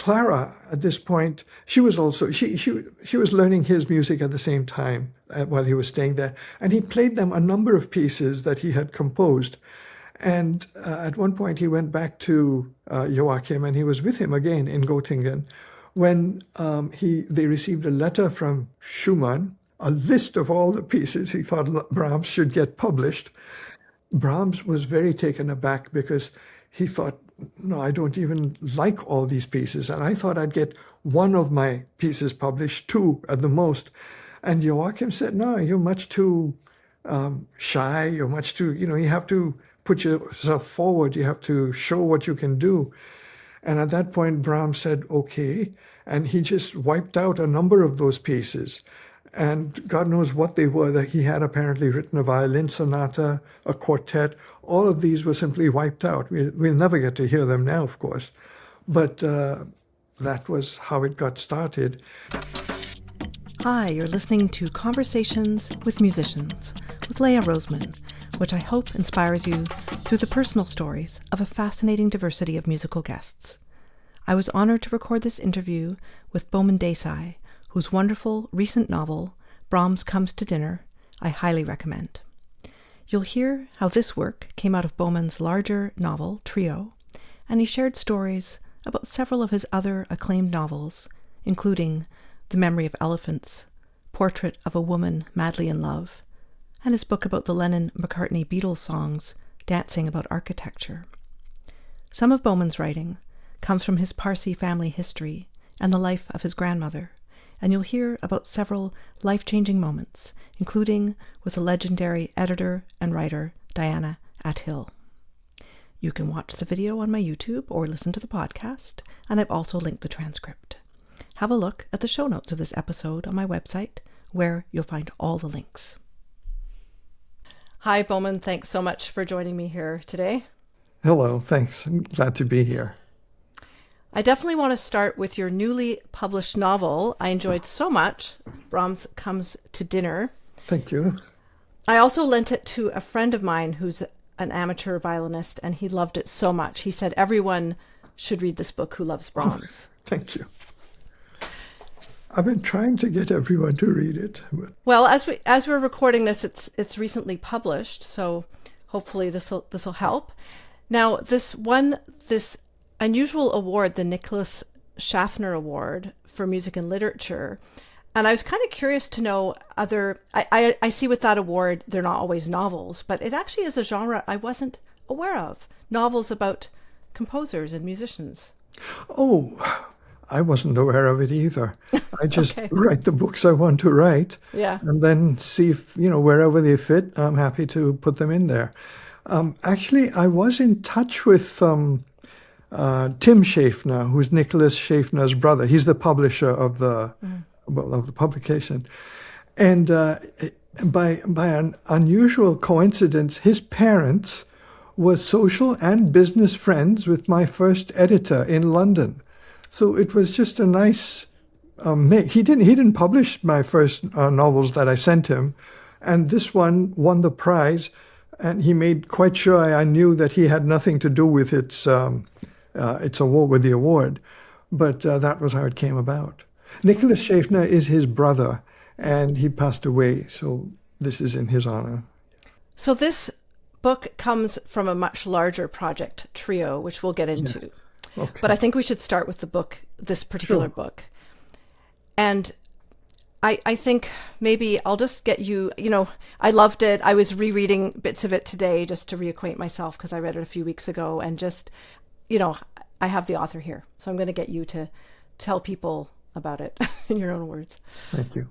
Clara, at this point, she was also, she was learning his music at the same time while he was staying there. And he played them a number of pieces that he had composed. And at one point, he went back to Joachim, and he was with him again in Göttingen when they received a letter from Schumann, a list of all the pieces he thought Brahms should get published. Brahms was very taken aback because he thought, no, I don't even like all these pieces. And I thought I'd get one of my pieces published, two at the most. And Joachim said, no, you're much too shy. You're much too, you have to put yourself forward. You have to show what you can do. And at that point, Brahms said, okay. And he just wiped out a number of those pieces. And God knows what they were, that he had apparently written a violin sonata, a quartet. All of these were simply wiped out. We'll never get to hear them now, of course. But that was how it got started. Hi, you're listening to Conversations with Musicians with Leah Roseman, which I hope inspires you through the personal stories of a fascinating diversity of musical guests. I was honored to record this interview with Boman Desai, whose wonderful recent novel, Brahms Comes to Dinner, I highly recommend. You'll hear how this work came out of Boman's larger novel, Trio, and he shared stories about several of his other acclaimed novels, including The Memory of Elephants, Portrait of a Woman Madly in Love, and his book about the Lennon-McCartney Beatles songs, Dancing About Architecture. Some of Boman's writing comes from his Parsi family history and the life of his grandmother, and you'll hear about several life-changing moments, including with the legendary editor and writer Diana Athill. You can watch the video on my YouTube or listen to the podcast, and I've also linked the transcript. Have a look at the show notes of this episode on my website, where you'll find all the links. Hi, Boman. Thanks so much for joining me here today. Hello, thanks. I'm glad to be here. I definitely want to start with your newly published novel I enjoyed so much, Brahms Comes to Dinner. Thank you. I also lent it to a friend of mine who's an amateur violinist, and he loved it so much. He said everyone should read this book who loves Brahms. Thank you. I've been trying to get everyone to read it. But... Well, as we're recording this, it's recently published, so hopefully this will help. Now, this unusual award, the Nicholas Schaffner Award for Music and Literature. And I was kind of curious to know I see with that award, they're not always novels, but it actually is a genre I wasn't aware of. Novels about composers and musicians. Oh, I wasn't aware of it either. I just write the books I want to write. Yeah. And then see if, wherever they fit, I'm happy to put them in there. Actually, I was in touch with Tim Schaffner, who's Nicholas Schaffner's brother. He's the publisher of the publication. And by an unusual coincidence, his parents were social and business friends with my first editor in London. So it was just a nice mix. He didn't publish my first novels that I sent him, and this one won the prize. And he made quite sure I knew that he had nothing to do with its award, with the award, but that was how it came about. Nicholas Schaffner is his brother, and he passed away, so this is in his honor. So this book comes from a much larger project, Trio, which we'll get into. Yeah. Okay. But I think we should start with this particular book. And I think maybe I'll just get you, I loved it. I was rereading bits of it today just to reacquaint myself because I read it a few weeks ago, and just, I have the author here. So I'm going to get you to tell people about it in your own words. Thank you.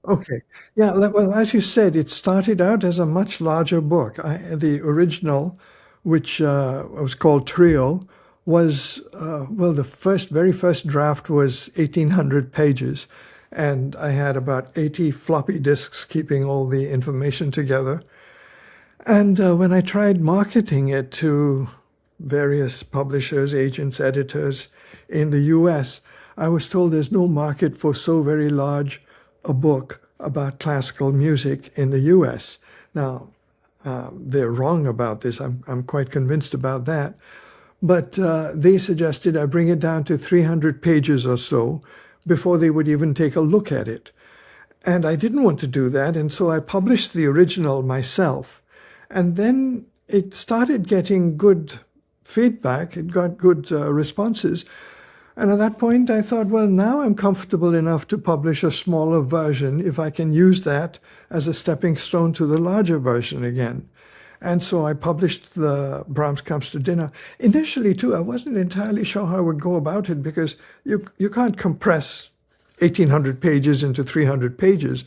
Okay. Yeah, well, as you said, it started out as a much larger book. The original, which was called Trio, was, the very first draft was 1,800 pages. And I had about 80 floppy disks keeping all the information together. And when I tried marketing it to various publishers, agents, editors in the US, I was told there's no market for so very large a book about classical music in the US. Now, they're wrong about this. I'm quite convinced about that. But they suggested I bring it down to 300 pages or so before they would even take a look at it. And I didn't want to do that, and so I published the original myself. And then it started getting good feedback. It got good responses. And at that point, I thought, well, now I'm comfortable enough to publish a smaller version if I can use that as a stepping stone to the larger version again. And so I published the Brahms Comes to Dinner. Initially, too, I wasn't entirely sure how I would go about it because you can't compress 1,800 pages into 300 pages.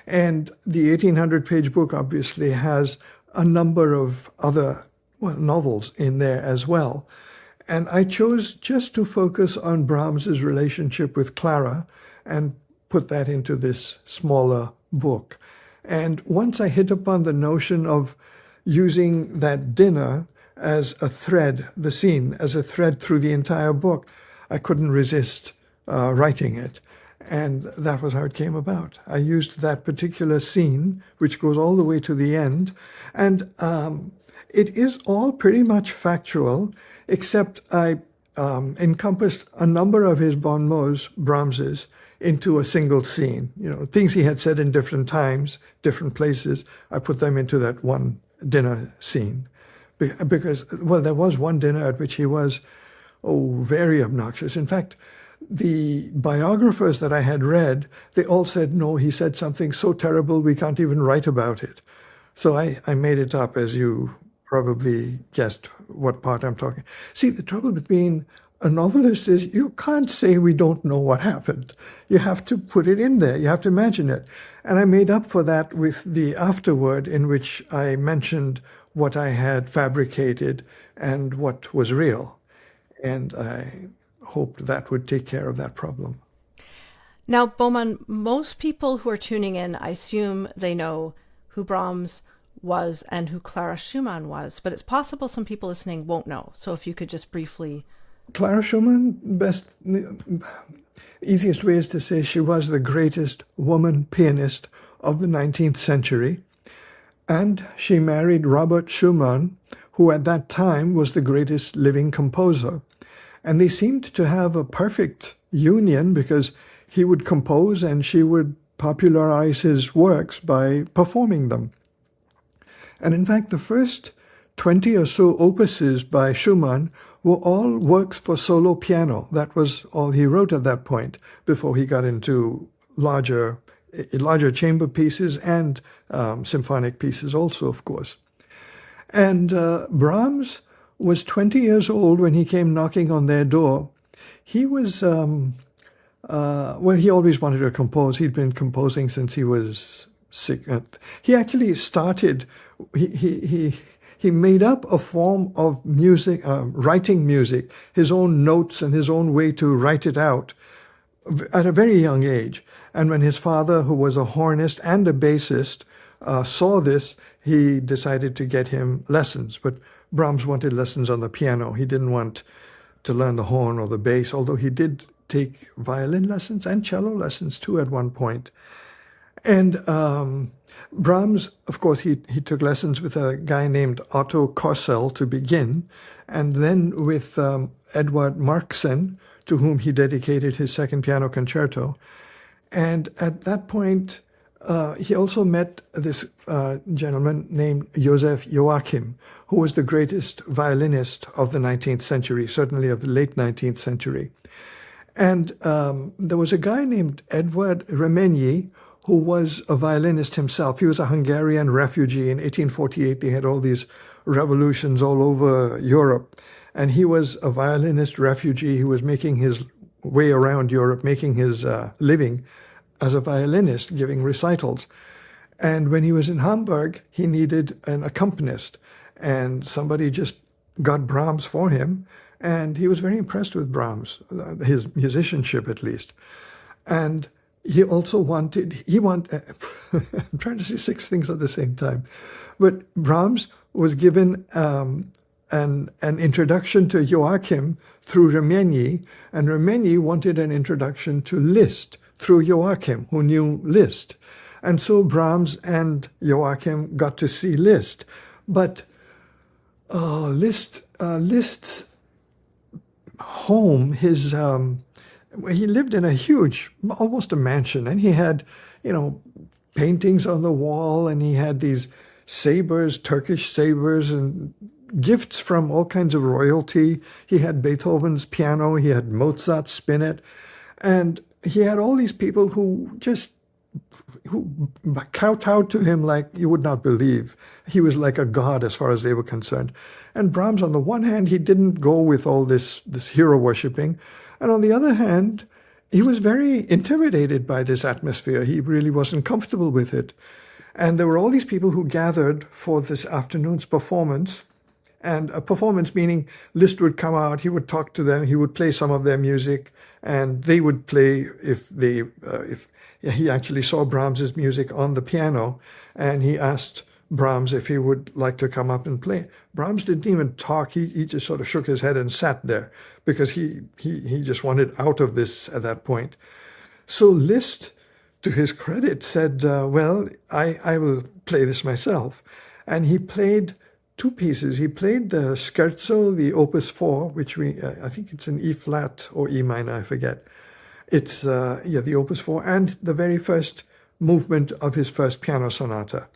And the 1,800-page book obviously has a number of other novels in there as well. And I chose just to focus on Brahms's relationship with Clara and put that into this smaller book. And once I hit upon the notion of using that dinner as a thread, the scene as a thread through the entire book, I couldn't resist writing it. And that was how it came about. I used that particular scene, which goes all the way to the end. And it is all pretty much factual, except I encompassed a number of his bon mots, Brahms's, into a single scene. You know, things he had said in different times, different places, I put them into that one dinner scene. Because, well, there was one dinner at which he was, very obnoxious. In fact, the biographers that I had read, they all said, no, he said something so terrible we can't even write about it. So I made it up, as you probably guessed what part I'm talking. See, the trouble with being a novelist is you can't say we don't know what happened. You have to put it in there. You have to imagine it. And I made up for that with the afterword in which I mentioned what I had fabricated and what was real. And I hoped that would take care of that problem. Now, Boman, most people who are tuning in, I assume they know who Brahms was and who Clara Schumann was, but it's possible some people listening won't know. So if you could just briefly... Clara Schumann, easiest way is to say she was the greatest woman pianist of the 19th century. And she married Robert Schumann, who at that time was the greatest living composer. And they seemed to have a perfect union because he would compose and she would popularize his works by performing them. And in fact, the first 20 or so opuses by Schumann were all works for solo piano. That was all he wrote at that point, before he got into larger chamber pieces and symphonic pieces also, of course. And Brahms was 20 years old when he came knocking on their door. He was, he always wanted to compose. He'd been composing since he was sick. He actually started, he made up a form of music, writing music, his own notes and his own way to write it out at a very young age. And when his father, who was a hornist and a bassist, saw this, he decided to get him lessons. But Brahms wanted lessons on the piano. He didn't want to learn the horn or the bass, although he did take violin lessons and cello lessons too at one point. And Brahms, of course, he took lessons with a guy named Otto Kossel to begin, and then with Edward Marksen, to whom he dedicated his second piano concerto. And at that point, he also met this gentleman named Joseph Joachim, who was the greatest violinist of the 19th century, certainly of the late 19th century. And there was a guy named Edward Remenyi, who was a violinist himself. He was a Hungarian refugee. In 1848, they had all these revolutions all over Europe. And he was a violinist refugee who was making his way around Europe, making his living as a violinist, giving recitals. And when he was in Hamburg, he needed an accompanist. And somebody just got Brahms for him. And he was very impressed with Brahms, his musicianship at least. And he also wanted, I'm trying to say 6 things at the same time. But Brahms was given an introduction to Joachim through Remenyi, and Remenyi wanted an introduction to Liszt through Joachim, who knew Liszt. And so Brahms and Joachim got to see Liszt. But Liszt's home, he lived in a huge, almost a mansion, and he had, paintings on the wall, and he had these sabers, Turkish sabers, and gifts from all kinds of royalty. He had Beethoven's piano, he had Mozart's spinet, and he had all these people who kowtowed to him like you would not believe. He was like a god as far as they were concerned. And Brahms, on the one hand, he didn't go with all this hero worshipping, and on the other hand, he was very intimidated by this atmosphere. He really wasn't comfortable with it. And there were all these people who gathered for this afternoon's performance. And a performance meaning Liszt would come out, he would talk to them, he would play some of their music, and they would play if he actually saw Brahms's music on the piano, and he asked Brahms if he would like to come up and play. Brahms didn't even talk. He just sort of shook his head and sat there because he just wanted out of this at that point. So Liszt, to his credit, said, well, I will play this myself. And he played two pieces. He played the scherzo, the Opus 4, which I think it's in E flat or E minor, I forget. It's the Opus 4 and the very first movement of his first piano sonata.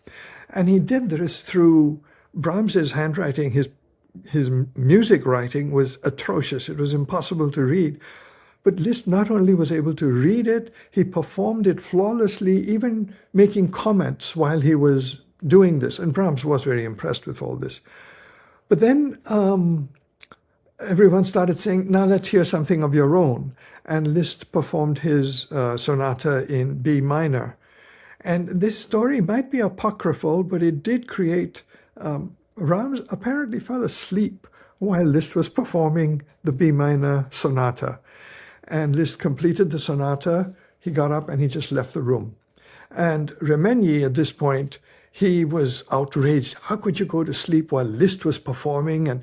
And he did this through Brahms's handwriting. His music writing was atrocious. It was impossible to read. But Liszt not only was able to read it, he performed it flawlessly, even making comments while he was doing this. And Brahms was very impressed with all this. But then everyone started saying, now let's hear something of your own. And Liszt performed his sonata in B minor. And this story might be apocryphal, but it did create, Brahms apparently fell asleep while Liszt was performing the B minor sonata. And Liszt completed the sonata, he got up and he just left the room. And Remenyi at this point, he was outraged. How could you go to sleep while Liszt was performing? And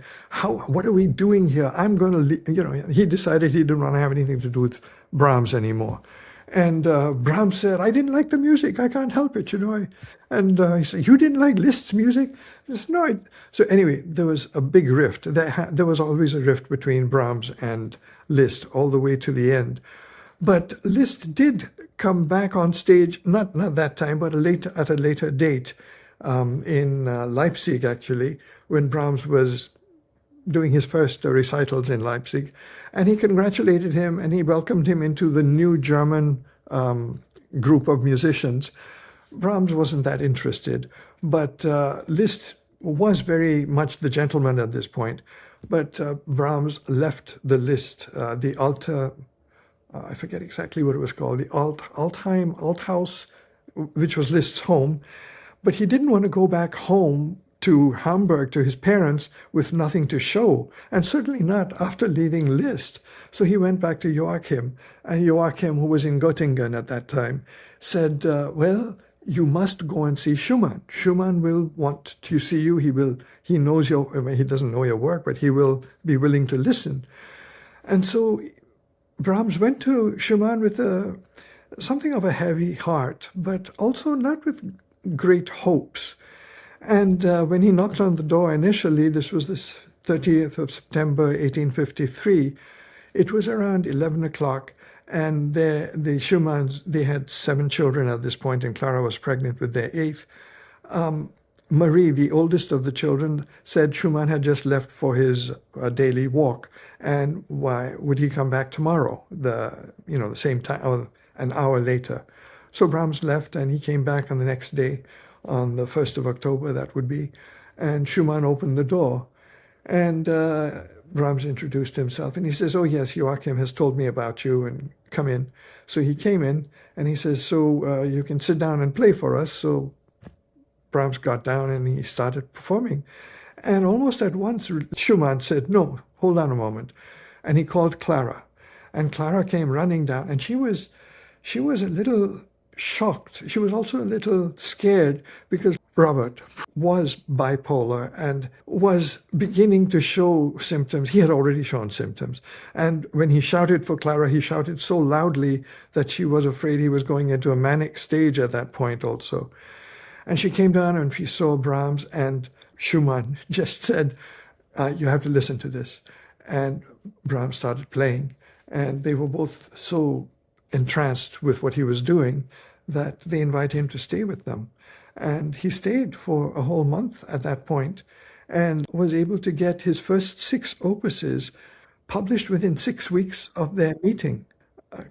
what are we doing here? I'm going to, he decided he didn't want to have anything to do with Brahms anymore. And Brahms said, I didn't like the music. I can't help it, And he said, you didn't like Liszt's music? I said, no. So anyway, there was a big rift. There was always a rift between Brahms and Liszt all the way to the end. But Liszt did come back on stage, not that time, but at a later date in Leipzig, actually, when Brahms was doing his first recitals in Leipzig. And he congratulated him and he welcomed him into the new German group of musicians. Brahms wasn't that interested, but Liszt was very much the gentleman at this point. But Brahms left the Liszt, the Alte, I forget exactly what it was called, the Althaus, which was Liszt's home. But he didn't want to go back home to Hamburg, to his parents, with nothing to show, and certainly not after leaving Liszt. So he went back to Joachim, and Joachim, who was in Göttingen at that time, said, well, you must go and see Schumann. Schumann will want to see you. He knows he doesn't know your work, but he will be willing to listen. And so Brahms went to Schumann with something of a heavy heart, but also not with great hopes. And when he knocked on the door initially, this was the 30th of September, 1853, it was around 11 o'clock, and the Schumanns, they had 7 children at this point, and Clara was pregnant with their 8th. Marie, the oldest of the children, said Schumann had just left for his daily walk, and why would he come back tomorrow, the same time, or an hour later. So Brahms left, and he came back on the next day, on the 1st of October, that would be, and Schumann opened the door, and Brahms introduced himself, and he says, oh yes, Joachim has told me about you, and come in. So he came in, and he says, so you can sit down and play for us. So Brahms got down, and he started performing. And almost at once, Schumann said, no, hold on a moment. And he called Clara, and Clara came running down, and she was a little shocked. She was also a little scared because Robert was bipolar and was beginning to show symptoms. He had already shown symptoms. And when he shouted for Clara, he shouted so loudly that she was afraid he was going into a manic stage at that point also. And she came down and she saw Brahms, and Schumann just said, you have to listen to this. And Brahms started playing, and they were both so entranced with what he was doing that they invited him to stay with them. And he stayed for a whole month at that point and was able to get his first 6 opuses published within 6 weeks of their meeting.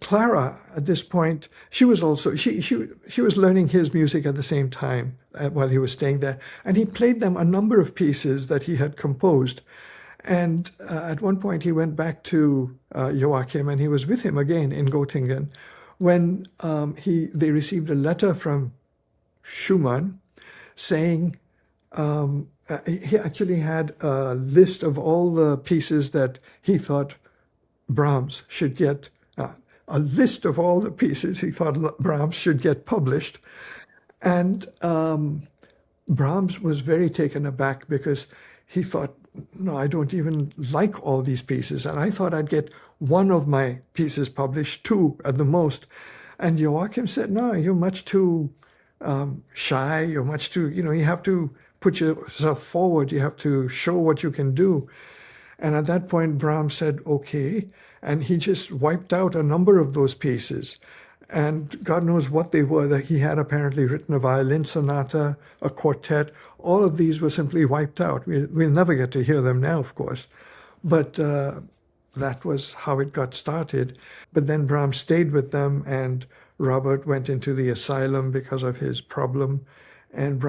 Clara, at this point, she was learning his music at the same time while he was staying there, and he played them a number of pieces that he had composed. And at one point, he went back to Joachim, and he was with him again in Göttingen when they received a letter from Schumann saying he actually had a list of all the pieces that he thought Brahms should get. A list of all the pieces he thought Brahms should get published. And Brahms was very taken aback because he thought, no, I don't even like all these pieces. And I thought I'd get one of my pieces published, 2 at the most. And Joachim said, no, you're much too shy. You're much too, you have to put yourself forward. You have to show what you can do. And at that point, Brahms said, okay. And he just wiped out a number of those pieces. And God knows what they were. That he had apparently written a violin sonata, a quartet. All of these were simply wiped out. We'll never get to hear them now, of course. But that was how it got started. But then Brahms stayed with them, and Robert went into the asylum because of his problem. And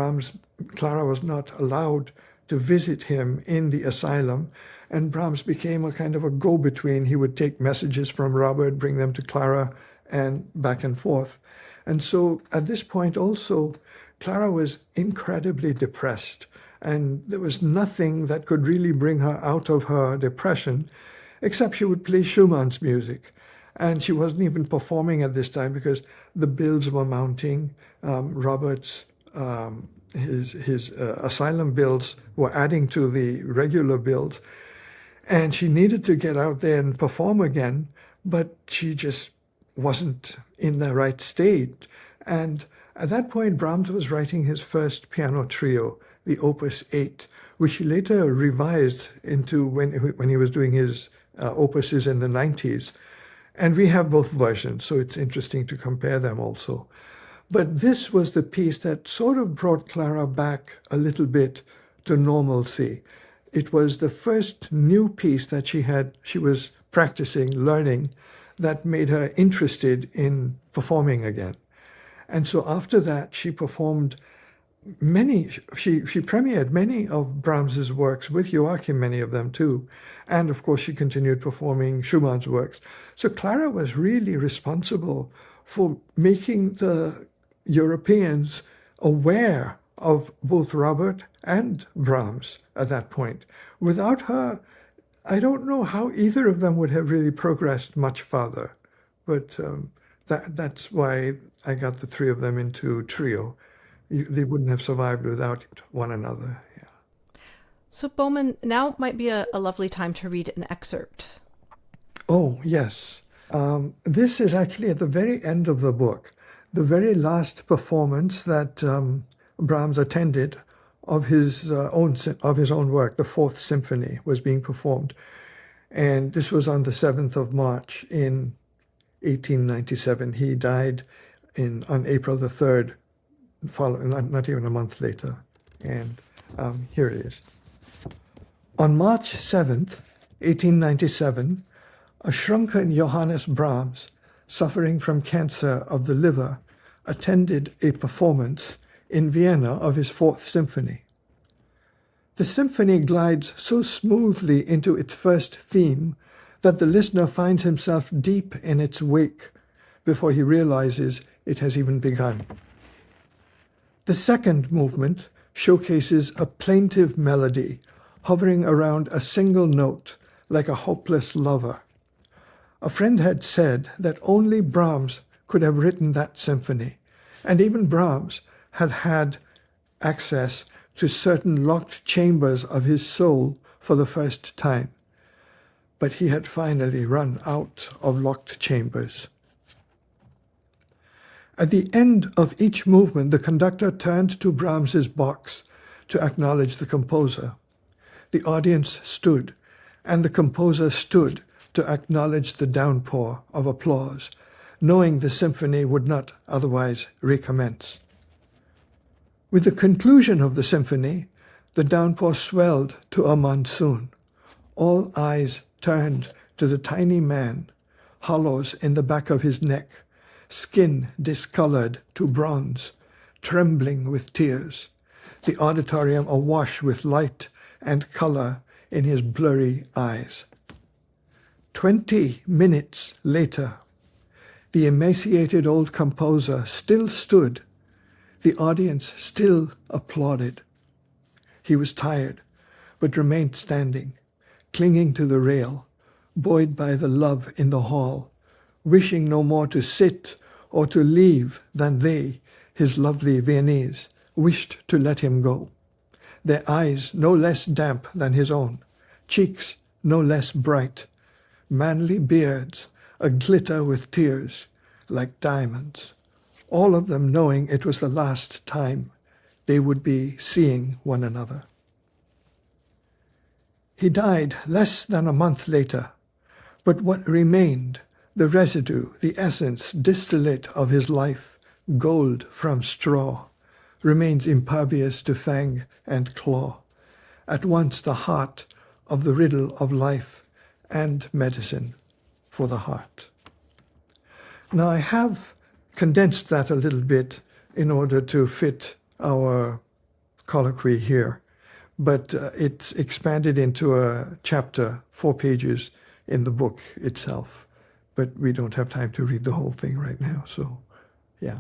Clara was not allowed to visit him in the asylum. And Brahms became a kind of a go-between. He would take messages from Robert, bring them to Clara, and back and forth. And so at this point also, Clara was incredibly depressed. And there was nothing that could really bring her out of her depression, except she would play Schumann's music. And she wasn't even performing at this time because the bills were mounting. Robert's his asylum bills were adding to the regular bills. And she needed to get out there and perform again, but she just wasn't in the right state. And at that point, Brahms was writing his first piano trio, the Opus 8, which he later revised into when he was doing his opuses in the 90s. And we have both versions, so it's interesting to compare them also. But this was the piece that sort of brought Clara back a little bit to normalcy. It was the first new piece that she was practicing, learning, that made her interested in performing again. And so after that, she performed she premiered many of Brahms's works with Joachim, many of them too. And of course, she continued performing Schumann's works. So Clara was really responsible for making the Europeans aware of both Robert and Brahms at that point. Without her, I don't know how either of them would have really progressed much farther. But that's why I got the 3 of them into trio. They wouldn't have survived without one another. Yeah. So Boman, now might be a lovely time to read an excerpt. Oh, yes. This is actually at the very end of the book, the very last performance that Brahms attended of his own work. The 4th Symphony was being performed. And this was on the 7th of March in 1897. He died on April the 3rd, not even a month later. And here it is. On March 7th, 1897, a shrunken Johannes Brahms, suffering from cancer of the liver, attended a performance in Vienna of his 4th Symphony. The symphony glides so smoothly into its first theme that the listener finds himself deep in its wake before he realizes it has even begun. The second movement showcases a plaintive melody hovering around a single note like a hopeless lover. A friend had said that only Brahms could have written that symphony, and even Brahms had had access to certain locked chambers of his soul for the first time. But he had finally run out of locked chambers. At the end of each movement, the conductor turned to Brahms's box to acknowledge the composer. The audience stood, and the composer stood to acknowledge the downpour of applause, knowing the symphony would not otherwise recommence. With the conclusion of the symphony, the downpour swelled to a monsoon. All eyes turned to the tiny man, hollows in the back of his neck, skin discolored to bronze, trembling with tears, the auditorium awash with light and color in his blurry eyes. 20 minutes later, the emaciated old composer still stood. The audience still applauded. He was tired, but remained standing, clinging to the rail, buoyed by the love in the hall, wishing no more to sit or to leave than they, his lovely Viennese, wished to let him go. Their eyes no less damp than his own, cheeks no less bright, manly beards a-glitter with tears like diamonds, all of them knowing it was the last time they would be seeing one another. He died less than a month later, but what remained, the residue, the essence, distillate of his life, gold from straw, remains impervious to fang and claw, at once the heart of the riddle of life and medicine for the heart. Now, I have condensed that a little bit in order to fit our colloquy here, but it's expanded into a chapter, 4 pages in the book itself. But we don't have time to read the whole thing right now, so yeah.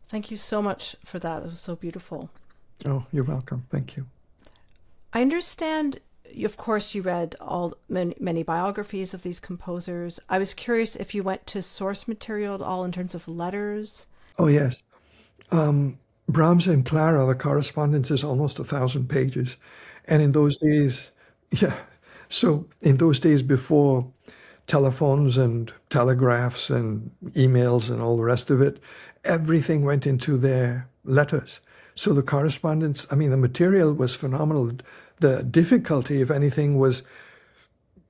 Thank you so much for that. It was so beautiful. Oh, you're welcome. Thank you. I understand, of course, you read many biographies of these composers. I was curious if you went to source material at all in terms of letters. Oh, yes. Brahms and Clara, the correspondence is almost 1,000 pages. And in those days, so in those days before telephones and telegraphs and emails and all the rest of it, everything went into their letters. So the correspondence, the material was phenomenal. The difficulty, if anything, was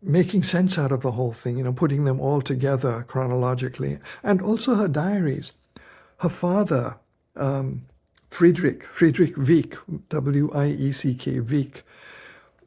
making sense out of the whole thing, putting them all together chronologically. And also her diaries. Her father, Friedrich Wieck, W-I-E-C-K, Wieck,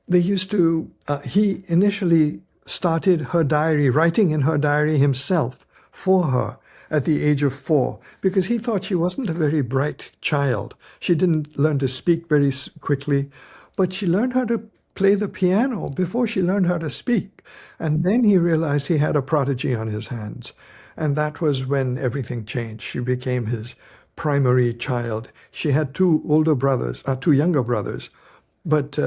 they used to, he initially started her diary, writing in her diary himself for her at the age of 4, because he thought she wasn't a very bright child. She didn't learn to speak very quickly, but she learned how to play the piano before she learned how to speak. And then he realized he had a prodigy on his hands. And that was when everything changed. She became his primary child. She had 2 younger brothers, but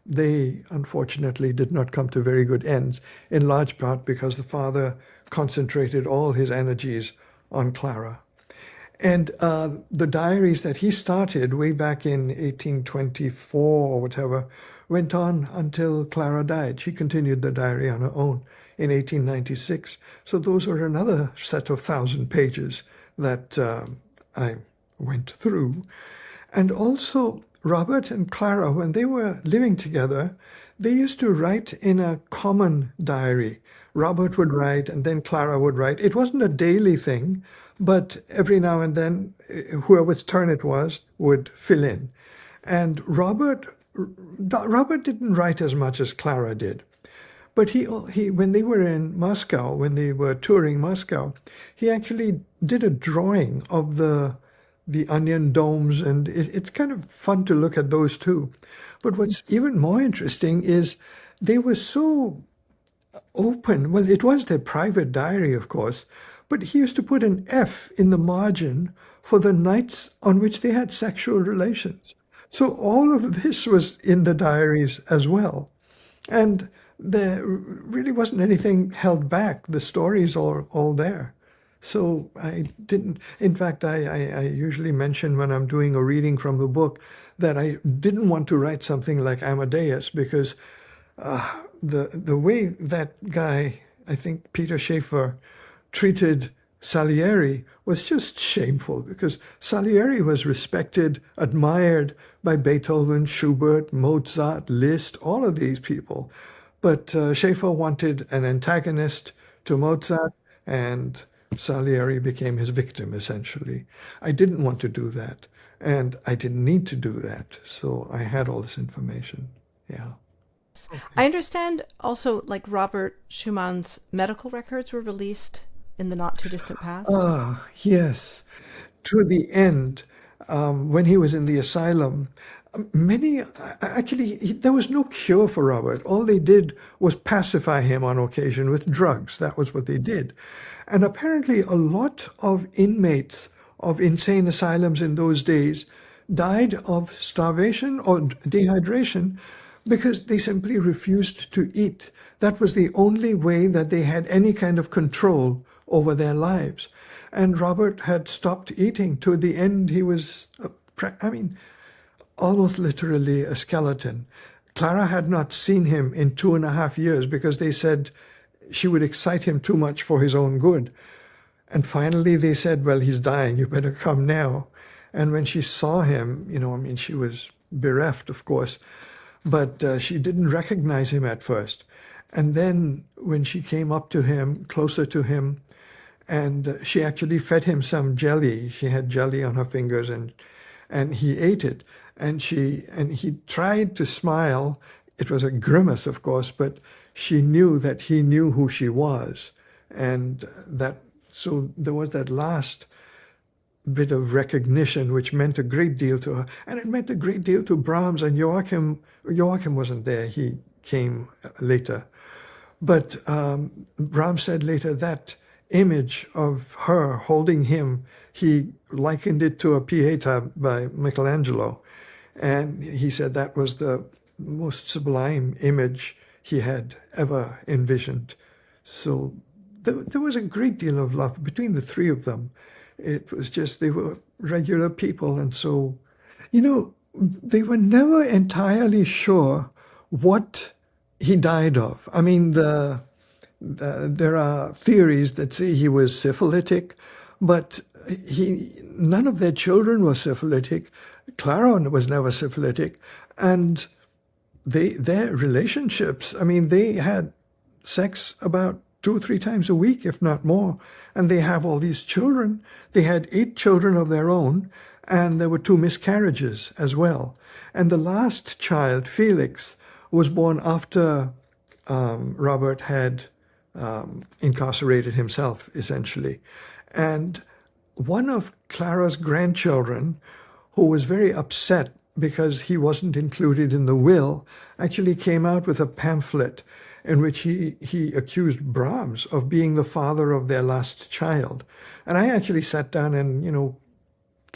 they unfortunately did not come to very good ends, in large part because the father concentrated all his energies on Clara. And the diaries that he started way back in 1824 or whatever went on until Clara died. She continued the diary on her own in 1896. So those are another set of 1,000 pages that I went through. And also, Robert and Clara, when they were living together, they used to write in a common diary. Robert would write, and then Clara would write. It wasn't a daily thing, but every now and then, whoever's turn it was would fill in. And Robert didn't write as much as Clara did. But he when they were in Moscow, when they were touring Moscow, he actually did a drawing of the onion domes, and it's kind of fun to look at those too. But what's even more interesting is they were so open. Well, it was their private diary, of course, but he used to put an F in the margin for the nights on which they had sexual relations. So all of this was in the diaries as well. And there really wasn't anything held back. The stories are all there. So I didn't, in fact, I usually mention when I'm doing a reading from the book that I didn't want to write something like Amadeus, because the way that guy, I think Peter Schaeffer, treated Salieri was just shameful, because Salieri was respected, admired by Beethoven, Schubert, Mozart, Liszt, all of these people. But Schaeffer wanted an antagonist to Mozart, and Salieri became his victim, essentially. I didn't want to do that, and I didn't need to do that, so I had all this information. Yeah. I understand also, like, Robert Schumann's medical records were released in the not too distant past. Ah, yes. To the end, when he was in the asylum, there was no cure for Robert. All they did was pacify him on occasion with drugs. That was what they did. And apparently a lot of inmates of insane asylums in those days died of starvation or dehydration because they simply refused to eat. That was the only way that they had any kind of control over their lives. And Robert had stopped eating. To the end, he was, almost literally a skeleton. Clara had not seen him in 2.5 years because they said she would excite him too much for his own good. And finally they said, well, he's dying, you better come now. And when she saw him, she was bereft, of course, but she didn't recognize him at first. And then when she came up to him, closer to him, and she actually fed him some jelly. She had jelly on her fingers, and he ate it. And he tried to smile. It was a grimace, of course, but she knew that he knew who she was. And so there was that last bit of recognition, which meant a great deal to her. And it meant a great deal to Brahms and Joachim. Joachim wasn't there. He came later. But Brahms said later that image of her holding him, he likened it to a Pieta by Michelangelo. And he said that was the most sublime image he had ever envisioned. So there was a great deal of love between the three of them. It was just, they were regular people. And so, they were never entirely sure what he died of. I mean, there are theories that say he was syphilitic, but none of their children were syphilitic. Clara was never syphilitic, and their relationships, they had sex about 2 or 3 times a week, if not more, and they have all these children. They had 8 children of their own, and there were 2 miscarriages as well. And the last child, Felix, was born after Robert had incarcerated himself, essentially. And one of Clara's grandchildren, who was very upset because he wasn't included in the will, actually came out with a pamphlet in which he accused Brahms of being the father of their last child. And I actually sat down and,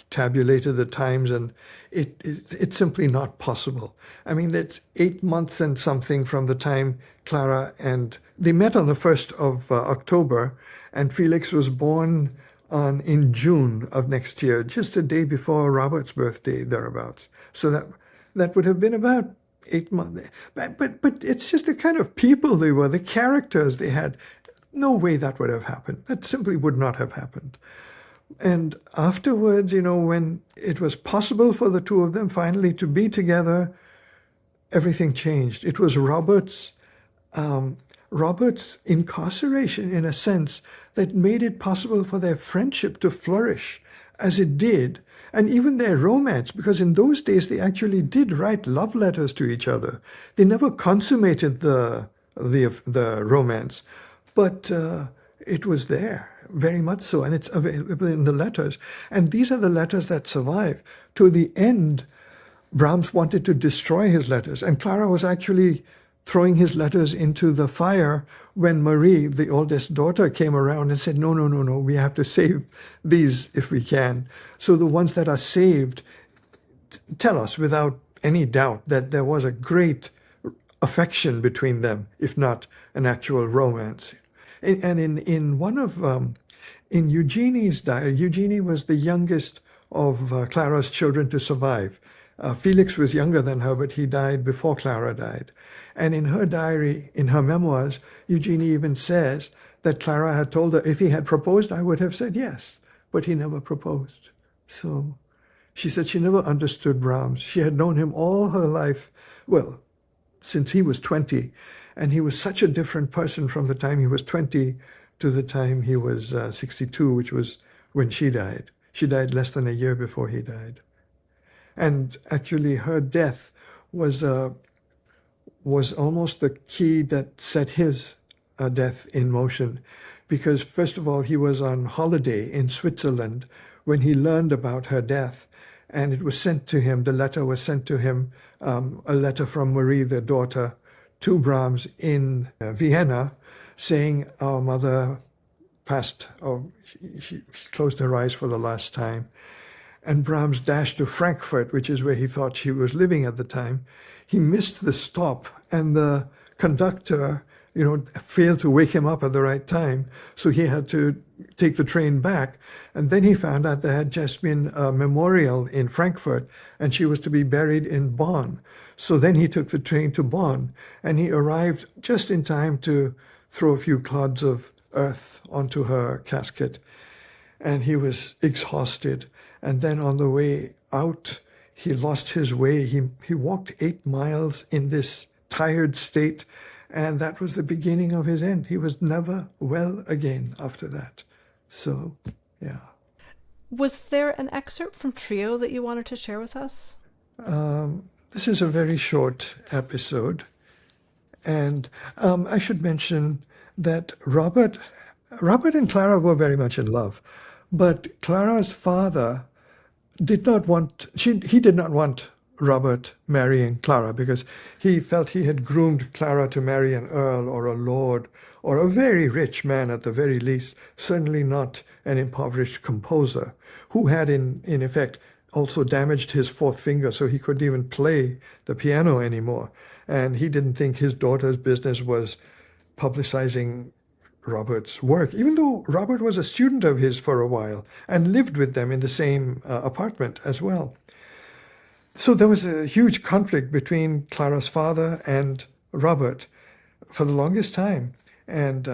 tabulated the times, and it's simply not possible. That's 8 months and something from the time Clara and they met on the 1st of October, and Felix was born in June of next year, just a day before Robert's birthday, thereabouts. So that would have been about 8 months. But it's just the kind of people they were, the characters they had. No way that would have happened. That simply would not have happened. And afterwards, when it was possible for the two of them finally to be together, everything changed. It was Robert's incarceration, in a sense, that made it possible for their friendship to flourish as it did, and even their romance, because in those days they actually did write love letters to each other. They never consummated the romance, but it was there, very much so, and it's available in the letters. And these are the letters that survive. To the end, Brahms wanted to destroy his letters, and Clara was actually throwing his letters into the fire when Marie, the oldest daughter, came around and said, no, we have to save these if we can. So the ones that are saved tell us without any doubt that there was a great affection between them, if not an actual romance. And in one of, in Eugenie's diary, Eugenie was the youngest of Clara's children to survive. Felix was younger than her, but he died before Clara died. And in her diary, in her memoirs, Eugenie even says that Clara had told her, if he had proposed, I would have said yes, but he never proposed. So she said she never understood Brahms. She had known him all her life, well, since he was 20, And he was such a different person from the time he was 20 to the time he was 62, which was when she died. She died less than a year before he died. And actually her death was almost the key that set his death in motion. Because first of all, he was on holiday in Switzerland when he learned about her death. And it was sent to him, the letter was sent to him, a letter from Marie, the daughter, to Brahms in Vienna, saying, our mother passed, or she closed her eyes for the last time. And Brahms dashed to Frankfurt, which is where he thought she was living at the time. He missed the stop, and the conductor, failed to wake him up at the right time. So he had to take the train back. And then he found out there had just been a memorial in Frankfurt, and she was to be buried in Bonn. So then he took the train to Bonn, and he arrived just in time to throw a few clods of earth onto her casket. And he was exhausted. And then on the way out, he lost his way. He walked 8 miles in this tired state, and that was the beginning of his end. He was never well again after that. So, yeah. Was there an excerpt from Trio that you wanted to share with us? This is a very short episode. And I should mention that Robert and Clara were very much in love. But Clara's father he did not want Robert marrying Clara because he felt he had groomed Clara to marry an earl or a lord or a very rich man at the very least, certainly not an impoverished composer who had in effect also damaged his fourth finger so he couldn't even play the piano anymore. And he didn't think his daughter's business was publicizing Robert's work, even though Robert was a student of his for a while and lived with them in the same apartment as well. So there was a huge conflict between Clara's father and Robert for the longest time. And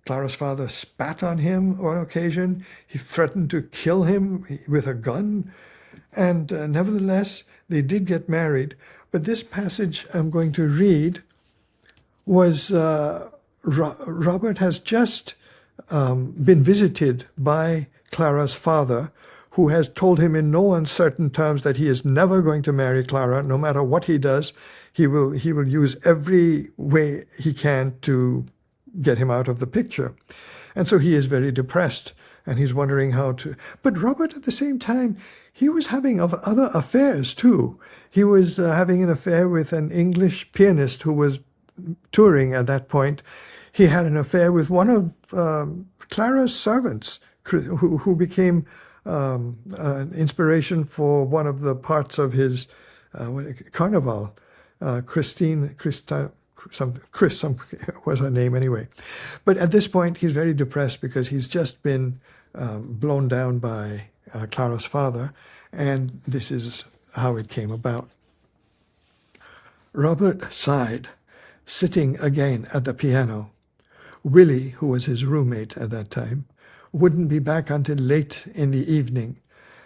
Clara's father spat on him on occasion. He threatened to kill him with a gun. And nevertheless, they did get married. But this passage I'm going to read was Robert has just been visited by Clara's father, who has told him in no uncertain terms that he is never going to marry Clara. No matter what he does, he will use every way he can to get him out of the picture. And so he is very depressed, and he's wondering how to... But Robert, at the same time, he was having other affairs too. He was having an affair with an English pianist who was touring at that point. He had an affair with one of Clara's servants, who became an inspiration for one of the parts of his Carnival. Chris was her name anyway. But at this point, he's very depressed because he's just been blown down by Clara's father, and this is how it came about. Robert sighed, sitting again at the piano. Willie, who was his roommate at that time, wouldn't be back until late in the evening,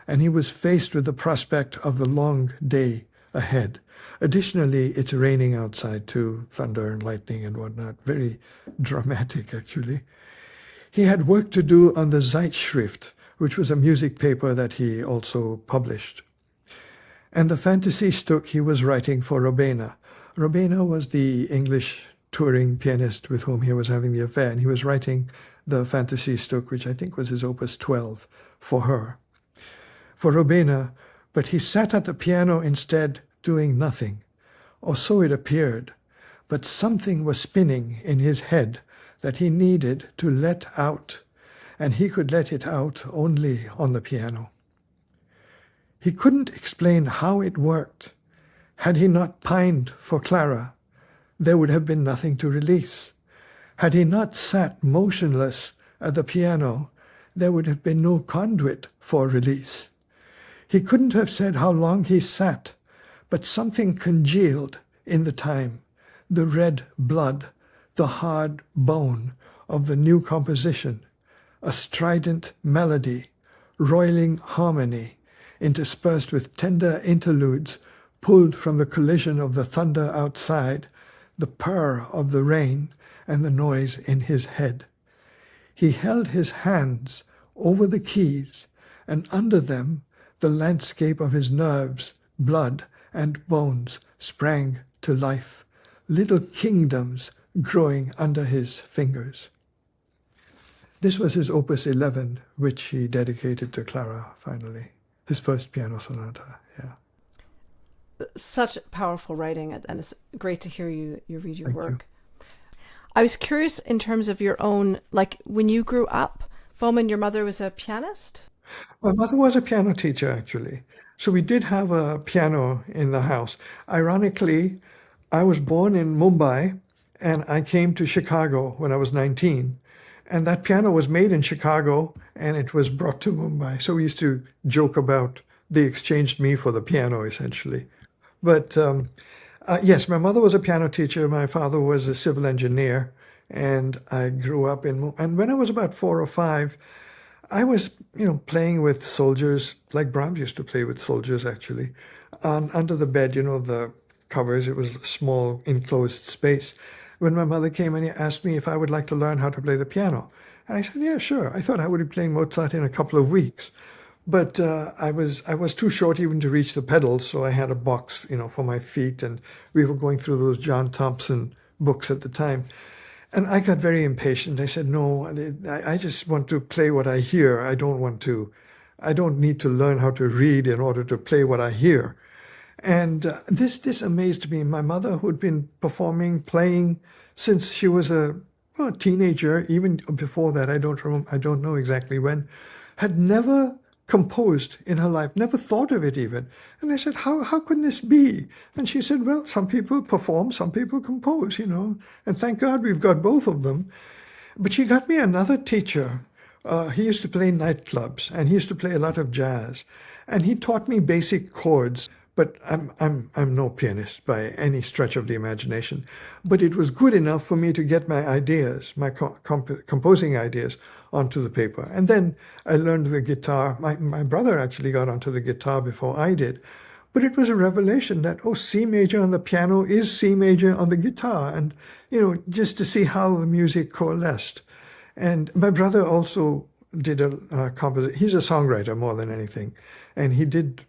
and he was faced with the prospect of the long day ahead. Additionally, it's raining outside too, thunder and lightning and whatnot. Very dramatic, actually. He had work to do on the Zeitschrift, which was a music paper that he also published. And the fantasy Stück he was writing for Robena. Robena was the English touring pianist with whom he was having the affair, and he was writing the fantasy Stück, which I think was his opus 12, for her. For Robena, but he sat at the piano instead, doing nothing, or so it appeared, but something was spinning in his head that he needed to let out, and he could let it out only on the piano. He couldn't explain how it worked. Had he not pined for Clara, there would have been nothing to release. Had he not sat motionless at the piano, there would have been no conduit for release. He couldn't have said how long he sat, but something congealed in the time, the red blood, the hard bone of the new composition, a strident melody, roiling harmony, interspersed with tender interludes pulled from the collision of the thunder outside, the purr of the rain and the noise in his head. He held his hands over the keys, and under them the landscape of his nerves, blood, and bones sprang to life, little kingdoms growing under his fingers. This was his Opus 11, which he dedicated to Clara, finally. His first piano sonata, yeah. Such powerful writing, and it's great to hear you read your Thank work. I was curious in terms of your own, like when you grew up, Boman, your mother was a pianist? My mother was a piano teacher, actually. So we did have a piano in the house. Ironically, I was born in Mumbai, and I came to Chicago when I was 19. And that piano was made in Chicago, and it was brought to Mumbai. So we used to joke about they exchanged me for the piano, essentially. But yes, my mother was a piano teacher. My father was a civil engineer, and I grew up and when I was about 4 or 5, I was, playing with soldiers, like Brahms used to play with soldiers, actually, under the bed, the covers. It was a small enclosed space. When my mother came and asked me if I would like to learn how to play the piano. And I said, yeah, sure. I thought I would be playing Mozart in a couple of weeks. But I was too short even to reach the pedals, so I had a box, for my feet, and we were going through those John Thompson books at the time. And I got very impatient. I said, no, I just want to play what I hear. I don't need to learn how to read in order to play what I hear. And this amazed me. My mother, who had been playing since she was a teenager, even before that, I don't know exactly when, had never composed in her life, never thought of it even. And I said, how can this be? And she said, well, some people perform, some people compose, and thank God we've got both of them. But she got me another teacher. He used to play nightclubs, and he used to play a lot of jazz. And he taught me basic chords. But I'm no pianist by any stretch of the imagination. But it was good enough for me to get my ideas, my composing ideas, onto the paper. And then I learned the guitar. My brother actually got onto the guitar before I did. But it was a revelation that, C major on the piano is C major on the guitar. And, just to see how the music coalesced. And my brother also did a composition. He's a songwriter more than anything. And he did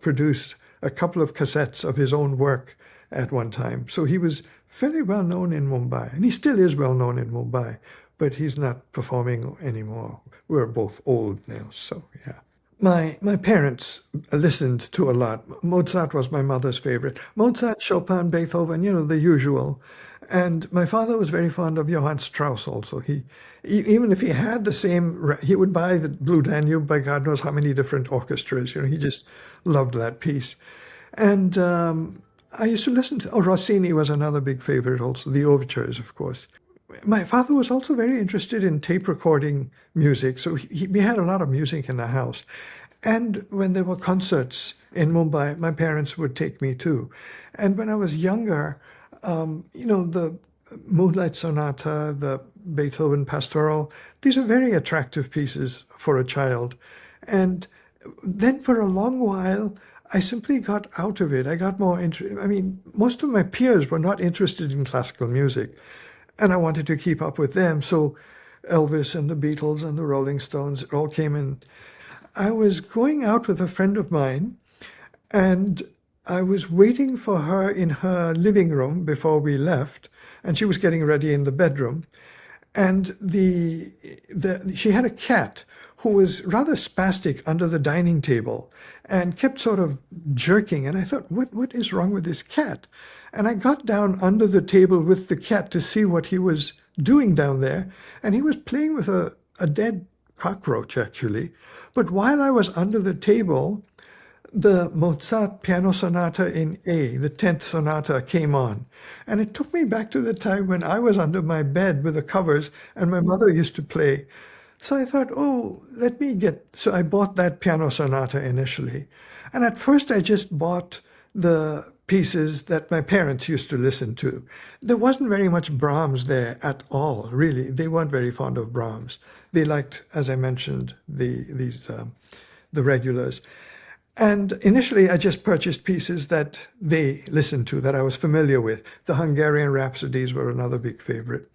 produce a couple of cassettes of his own work at one time. So he was very well known in Mumbai, and he still is well known in Mumbai, but he's not performing anymore. We're both old now, so yeah. My parents listened to a lot. Mozart was my mother's favorite. Mozart, Chopin, Beethoven, the usual. And my father was very fond of Johann Strauss also. Even if he had the same, he would buy the Blue Danube by God knows how many different orchestras. He just loved that piece. And I used to listen to, Rossini was another big favorite also, the overtures, of course. My father was also very interested in tape recording music, so we had a lot of music in the house. And when there were concerts in Mumbai, my parents would take me too. And when I was younger, the Moonlight Sonata, the Beethoven Pastoral, these are very attractive pieces for a child. And then for a long while, I simply got out of it. I got more interested. Most of my peers were not interested in classical music, and I wanted to keep up with them. So Elvis and the Beatles and the Rolling Stones all came in. I was going out with a friend of mine, and I was waiting for her in her living room before we left, and she was getting ready in the bedroom. And she had a cat who was rather spastic under the dining table and kept sort of jerking. And I thought, what is wrong with this cat? And I got down under the table with the cat to see what he was doing down there. And he was playing with a dead cockroach, actually. But while I was under the table, the Mozart Piano Sonata in A, the 10th sonata, came on. And it took me back to the time when I was under my bed with the covers and my mother used to play. So I thought, so I bought that piano sonata initially. And at first I just bought the pieces that my parents used to listen to. There wasn't very much Brahms there at all, really. They weren't very fond of Brahms. They liked, as I mentioned, the regulars. And initially, I just purchased pieces that they listened to, that I was familiar with. The Hungarian Rhapsodies were another big favorite.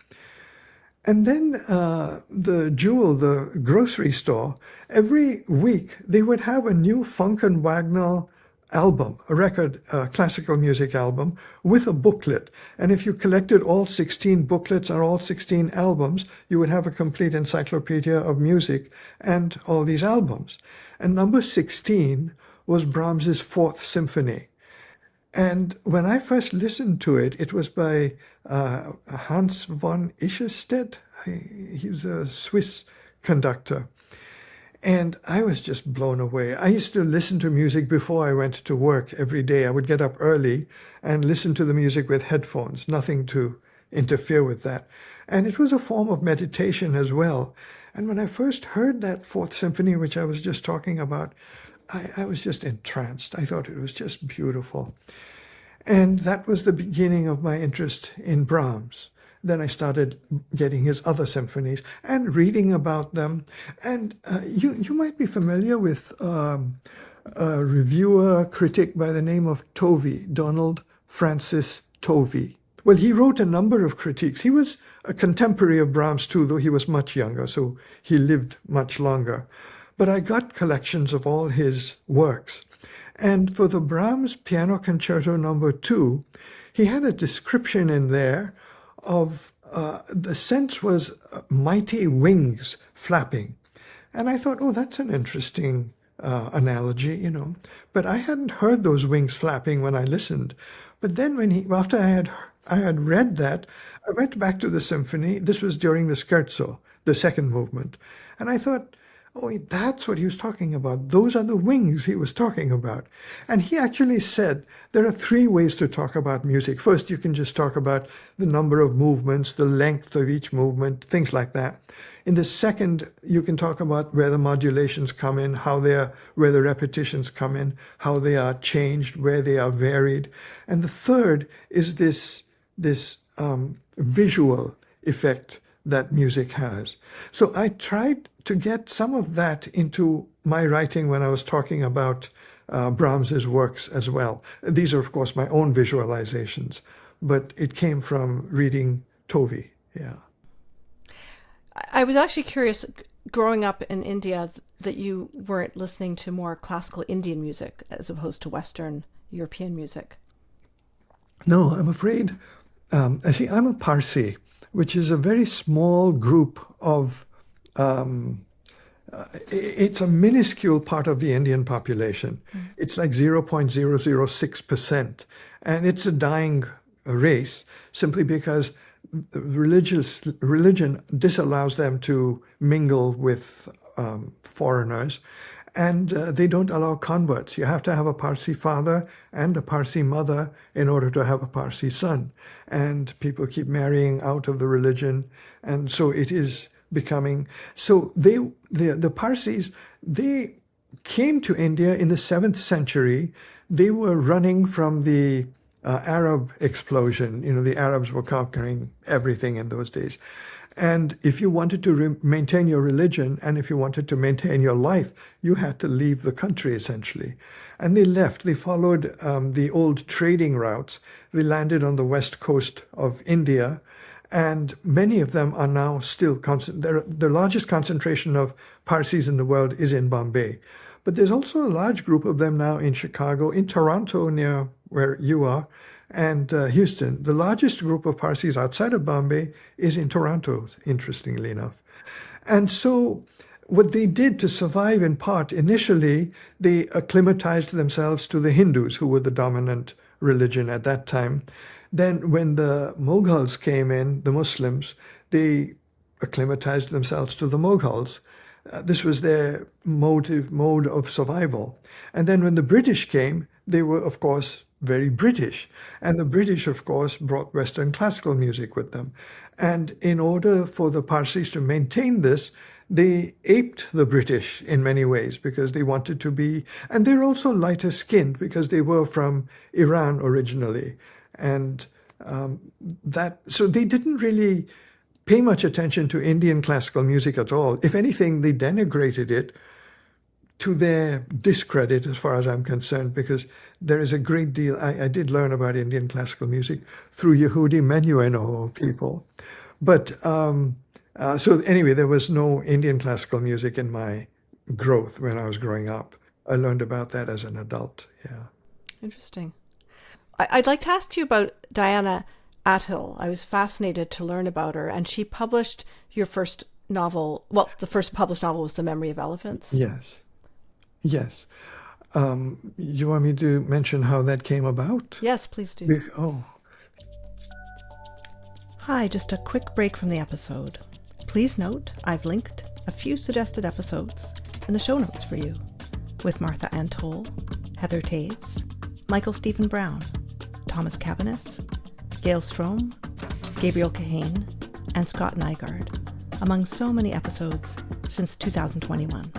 And then the grocery store, every week they would have a new Funk and Wagnall album, a classical music album with a booklet. And if you collected all 16 booklets or all 16 albums, you would have a complete encyclopedia of music and all these albums. And number 16 was Brahms's Fourth Symphony. And when I first listened to it, it was by Hans von Icherstedt. He was a Swiss conductor. And I was just blown away. I used to listen to music before I went to work every day. I would get up early and listen to the music with headphones, nothing to interfere with that. And it was a form of meditation as well. And when I first heard that Fourth Symphony, which I was just talking about, I was just entranced. I thought it was just beautiful. And that was the beginning of my interest in Brahms. Then I started getting his other symphonies and reading about them. And you might be familiar with a reviewer, critic by the name of Tovey, Donald Francis Tovey. Well, he wrote a number of critiques. He was a contemporary of Brahms too, though he was much younger, so he lived much longer. But I got collections of all his works. And for the Brahms Piano Concerto No. 2, he had a description in there of the sense was mighty wings flapping. And I thought, oh, that's an interesting analogy, you know. But I hadn't heard those wings flapping when I listened. But then after I had read that, I went back to the symphony. This was during the scherzo, the second movement. And I thought, oh, that's what he was talking about. Those are the wings he was talking about. And he actually said there are three ways to talk about music. First, you can just talk about the number of movements, the length of each movement, things like that. In the second, you can talk about where the modulations come in, where the repetitions come in, how they are changed, where they are varied. And the third is this visual effect that music has. So I tried to get some of that into my writing when I was talking about Brahms's works as well. These are, of course, my own visualizations, but it came from reading Tovey. Yeah. I was actually curious, growing up in India, that you weren't listening to more classical Indian music as opposed to Western European music. No, I'm afraid. See, I'm a Parsi, which is a very small group of, it's a minuscule part of the Indian population. Mm. It's like 0.006%. And it's a dying race simply because religion disallows them to mingle with foreigners. And they don't allow converts. You have to have a Parsi father and a Parsi mother in order to have a Parsi son. And people keep marrying out of the religion. And so it is becoming... So the Parsis, they came to India in the 7th century. They were running from the Arab explosion. You know, the Arabs were conquering everything in those days. And if you wanted to maintain your religion and if you wanted to maintain your life, you had to leave the country, essentially. And they left. They followed the old trading routes. They landed on the west coast of India. And many of them are now still... The largest concentration of Parsis in the world is in Bombay. But there's also a large group of them now in Chicago, in Toronto, near where you are, and Houston. The largest group of Parsis outside of Bombay is in Toronto, interestingly enough. And so what they did to survive in part, initially, they acclimatized themselves to the Hindus, who were the dominant religion at that time. Then when the Mughals came in, the Muslims, they acclimatized themselves to the Mughals. This was their mode of survival. And then when the British came, they were, of course, very British. And the British, of course, brought Western classical music with them. And in order for the Parsis to maintain this, they aped the British in many ways because they wanted to be... And they're also lighter skinned because they were from Iran originally. And so they didn't really pay much attention to Indian classical music at all. If anything, they denigrated it to their discredit as far as I'm concerned, because there is a great deal. I did learn about Indian classical music through Yehudi Menuhin, of all people. But so anyway, there was no Indian classical music in my growth when I was growing up. I learned about that as an adult, yeah. Interesting. I'd like to ask you about Diana Athill. I was fascinated to learn about her, and she published your first novel. Well, the first published novel was The Memory of Elephants. Yes. Yes. You want me to mention how that came about? Yes, please do. Oh. Hi, just a quick break from the episode. Please note I've linked a few suggested episodes in the show notes for you, with Martha Antol, Heather Taves, Michael Stephen Brown, Thomas Cabaniss, Yale Strom, Gabriel Kahane, and Scott Nygaard, among so many episodes since 2021.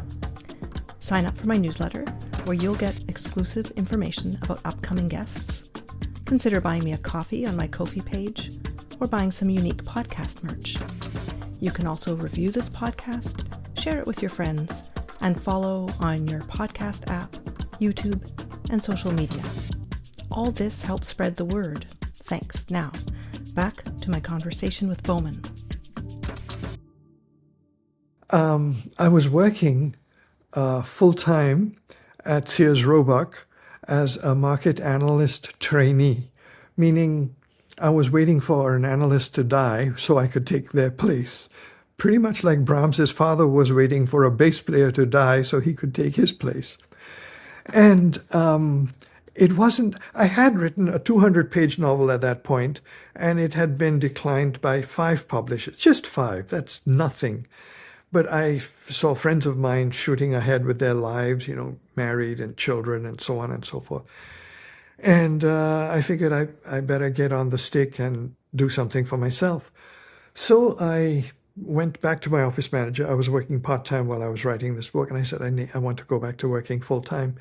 Sign up for my newsletter, where you'll get exclusive information about upcoming guests. Consider buying me a coffee on my Ko-fi page, or buying some unique podcast merch. You can also review this podcast, share it with your friends, and follow on your podcast app, YouTube, and social media. All this helps spread the word. Thanks. Now, back to my conversation with Boman. I was working full-time at Sears Roebuck as a market analyst trainee, meaning I was waiting for an analyst to die so I could take their place. Pretty much like Brahms's father was waiting for a bass player to die so he could take his place. And it wasn't, I had written a 200-page novel at that point, and it had been declined by 5 publishers. Just 5, that's nothing. But I saw friends of mine shooting ahead with their lives, married and children and so on and so forth. And I figured I better get on the stick and do something for myself. So I went back to my office manager. I was working part-time while I was writing this book, and I said, I want to go back to working full-time.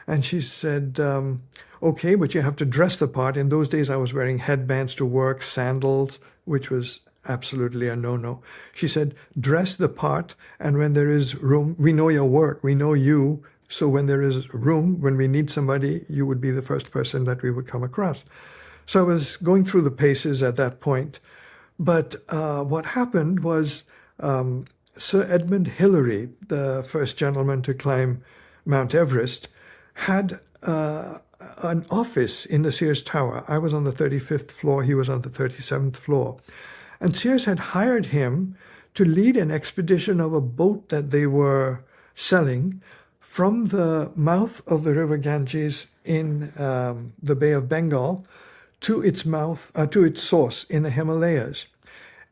And she said, okay, but you have to dress the part. In those days, I was wearing headbands to work, sandals, which was absolutely a no-no. She said, dress the part, and when there is room, we know your work, we know you, so when there is room, when we need somebody, you would be the first person that we would come across. So I was going through the paces at that point. But what happened was Sir Edmund Hillary, the first gentleman to climb Mount Everest, had an office in the Sears Tower. I was on the 35th floor, he was on the 37th floor. And Sears had hired him to lead an expedition of a boat that they were selling from the mouth of the river Ganges in the Bay of Bengal to its source in the Himalayas.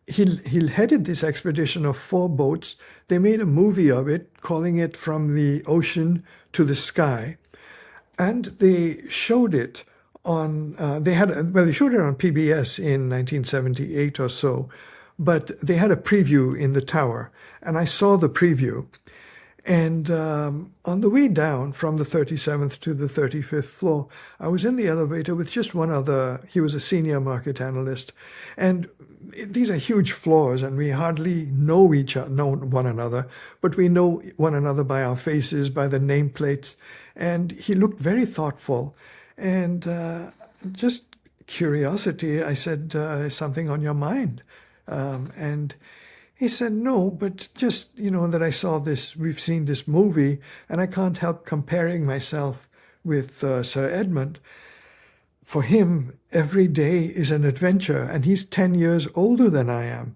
He headed this expedition of 4 boats. They made a movie of it, calling it From the Ocean to the Sky. And they showed it on, they showed it on PBS in 1978 or so, but they had a preview in the tower, and I saw the preview. And on the way down from the 37th to the 35th floor, I was in the elevator with just one other. He was a senior market analyst. And these are huge floors, and we hardly know one another, but we know one another by our faces, by the nameplates. And he looked very thoughtful. And just curiosity, I said, is something on your mind? And he said, no, but just, that I saw this, we've seen this movie, and I can't help comparing myself with Sir Edmund. For him, every day is an adventure, and he's 10 years older than I am.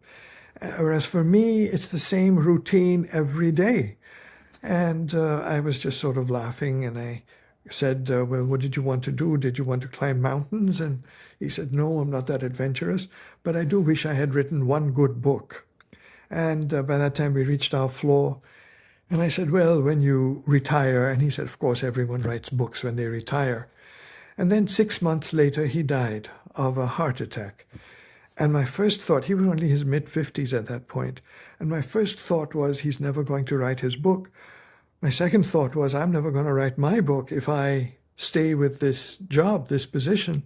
Whereas for me, it's the same routine every day. And I was just sort of laughing, and I said, well, what did you want to do? Did you want to climb mountains? And he said, no, I'm not that adventurous, but I do wish I had written one good book. And by that time, we reached our floor. And I said, well, when you retire, and he said, of course, everyone writes books when they retire. And then 6 months later, he died of a heart attack. And my first thought, he was only his mid-50s at that point, and my first thought was, he's never going to write his book. My second thought was, I'm never going to write my book if I stay with this job, this position.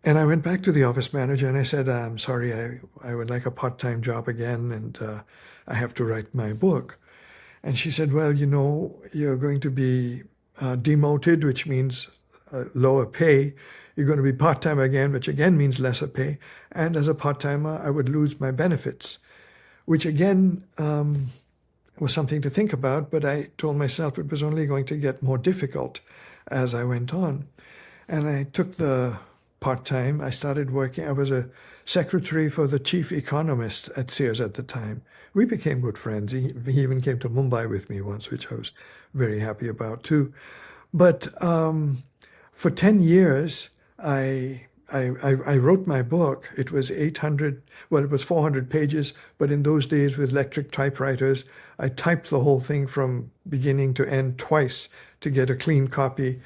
And I went back to the office manager and I said, I'm sorry, I would like a part-time job again, and I have to write my book. And she said, well, you're going to be demoted, which means lower pay. You're going to be part-time again, which again means lesser pay. And as a part-timer, I would lose my benefits, which again was something to think about. But I told myself it was only going to get more difficult as I went on. And I took the part-time. I started working. I was a secretary for the chief economist at Sears at the time. We became good friends. He even came to Mumbai with me once, which I was very happy about too. But for 10 years, I wrote my book. It was 400 pages, but in those days with electric typewriters, I typed the whole thing from beginning to end twice to get a clean copy.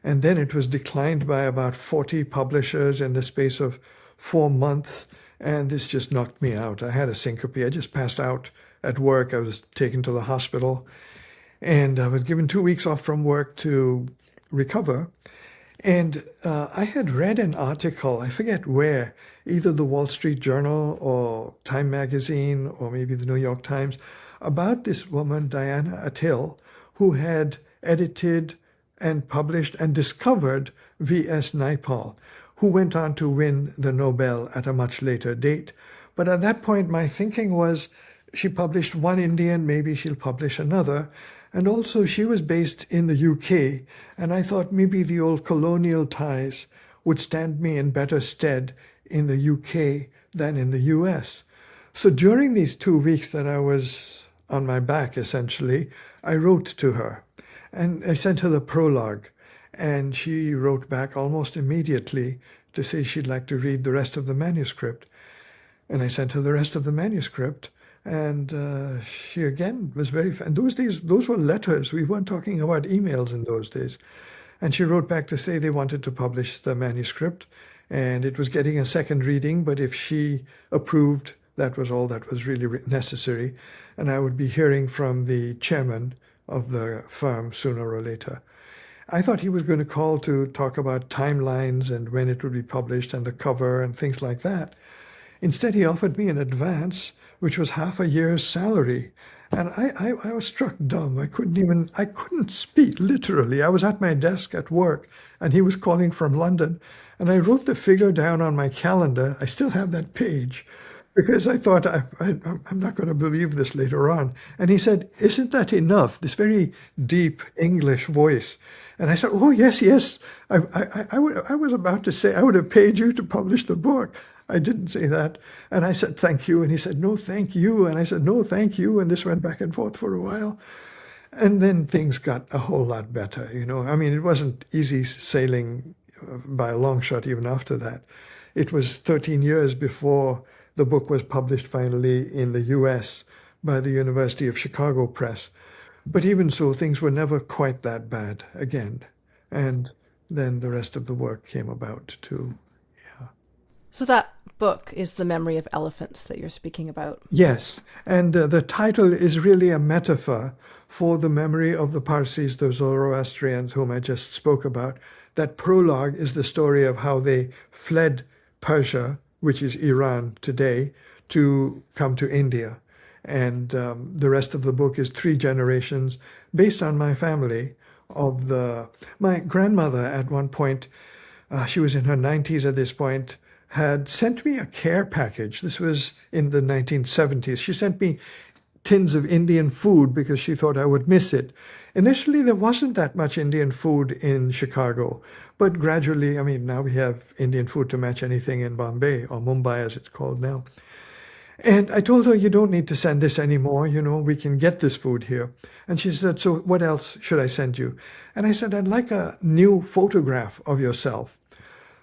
And then it was declined by about 40 publishers in the space of 4 months. And this just knocked me out. I had a syncope. I just passed out at work. I was taken to the hospital. And I was given 2 weeks off from work to recover. And I had read an article, I forget where, either the Wall Street Journal or Time Magazine or maybe the New York Times, about this woman, Diana Athill, who had edited and published and discovered V.S. Naipaul, who went on to win the Nobel at a much later date. But at that point, my thinking was, she published one Indian, maybe she'll publish another. And also, she was based in the UK, and I thought maybe the old colonial ties would stand me in better stead in the UK than in the US. So during these 2 weeks that I was on my back, essentially, I wrote to her. And I sent her the prologue, and she wrote back almost immediately to say she'd like to read the rest of the manuscript. And I sent her the rest of the manuscript, and she again was very... And those days, those were letters. We weren't talking about emails in those days. And she wrote back to say they wanted to publish the manuscript, and it was getting a second reading, but if she approved, that was all that was really necessary. And I would be hearing from the chairman of the firm sooner or later. I thought he was going to call to talk about timelines and when it would be published and the cover and things like that. Instead, he offered me an advance, which was half a year's salary. And I was struck dumb. I couldn't speak, literally. I was at my desk at work, and he was calling from London. And I wrote the figure down on my calendar. I still have that page, because I thought, I'm not going to believe this later on. And he said, isn't that enough? This very deep English voice. And I said, oh, yes. I was about to say, I would have paid you to publish the book. I didn't say that. And I said, thank you. And he said, no, thank you. And I said, no, thank you. And this went back and forth for a while. And then things got a whole lot better, I mean, it wasn't easy sailing by a long shot even after that. It was 13 years before the book was published finally in the US by the University of Chicago Press. But even so, things were never quite that bad again. And then the rest of the work came about too. Yeah. So that book is The Memory of Elephants that you're speaking about. Yes. And the title is really a metaphor for the memory of the Parsis, the Zoroastrians whom I just spoke about. That prologue is the story of how they fled Persia, which is Iran today, to come to India. And the rest of the book is 3 generations based on my family. My grandmother at one point, she was in her 90s at this point, had sent me a care package. This was in the 1970s. She sent me tins of Indian food because she thought I would miss it. Initially, there wasn't that much Indian food in Chicago, but gradually, I mean, now we have Indian food to match anything in Bombay, or Mumbai as it's called now. And I told her, you don't need to send this anymore, we can get this food here. And she said, so what else should I send you? And I said, I'd like a new photograph of yourself.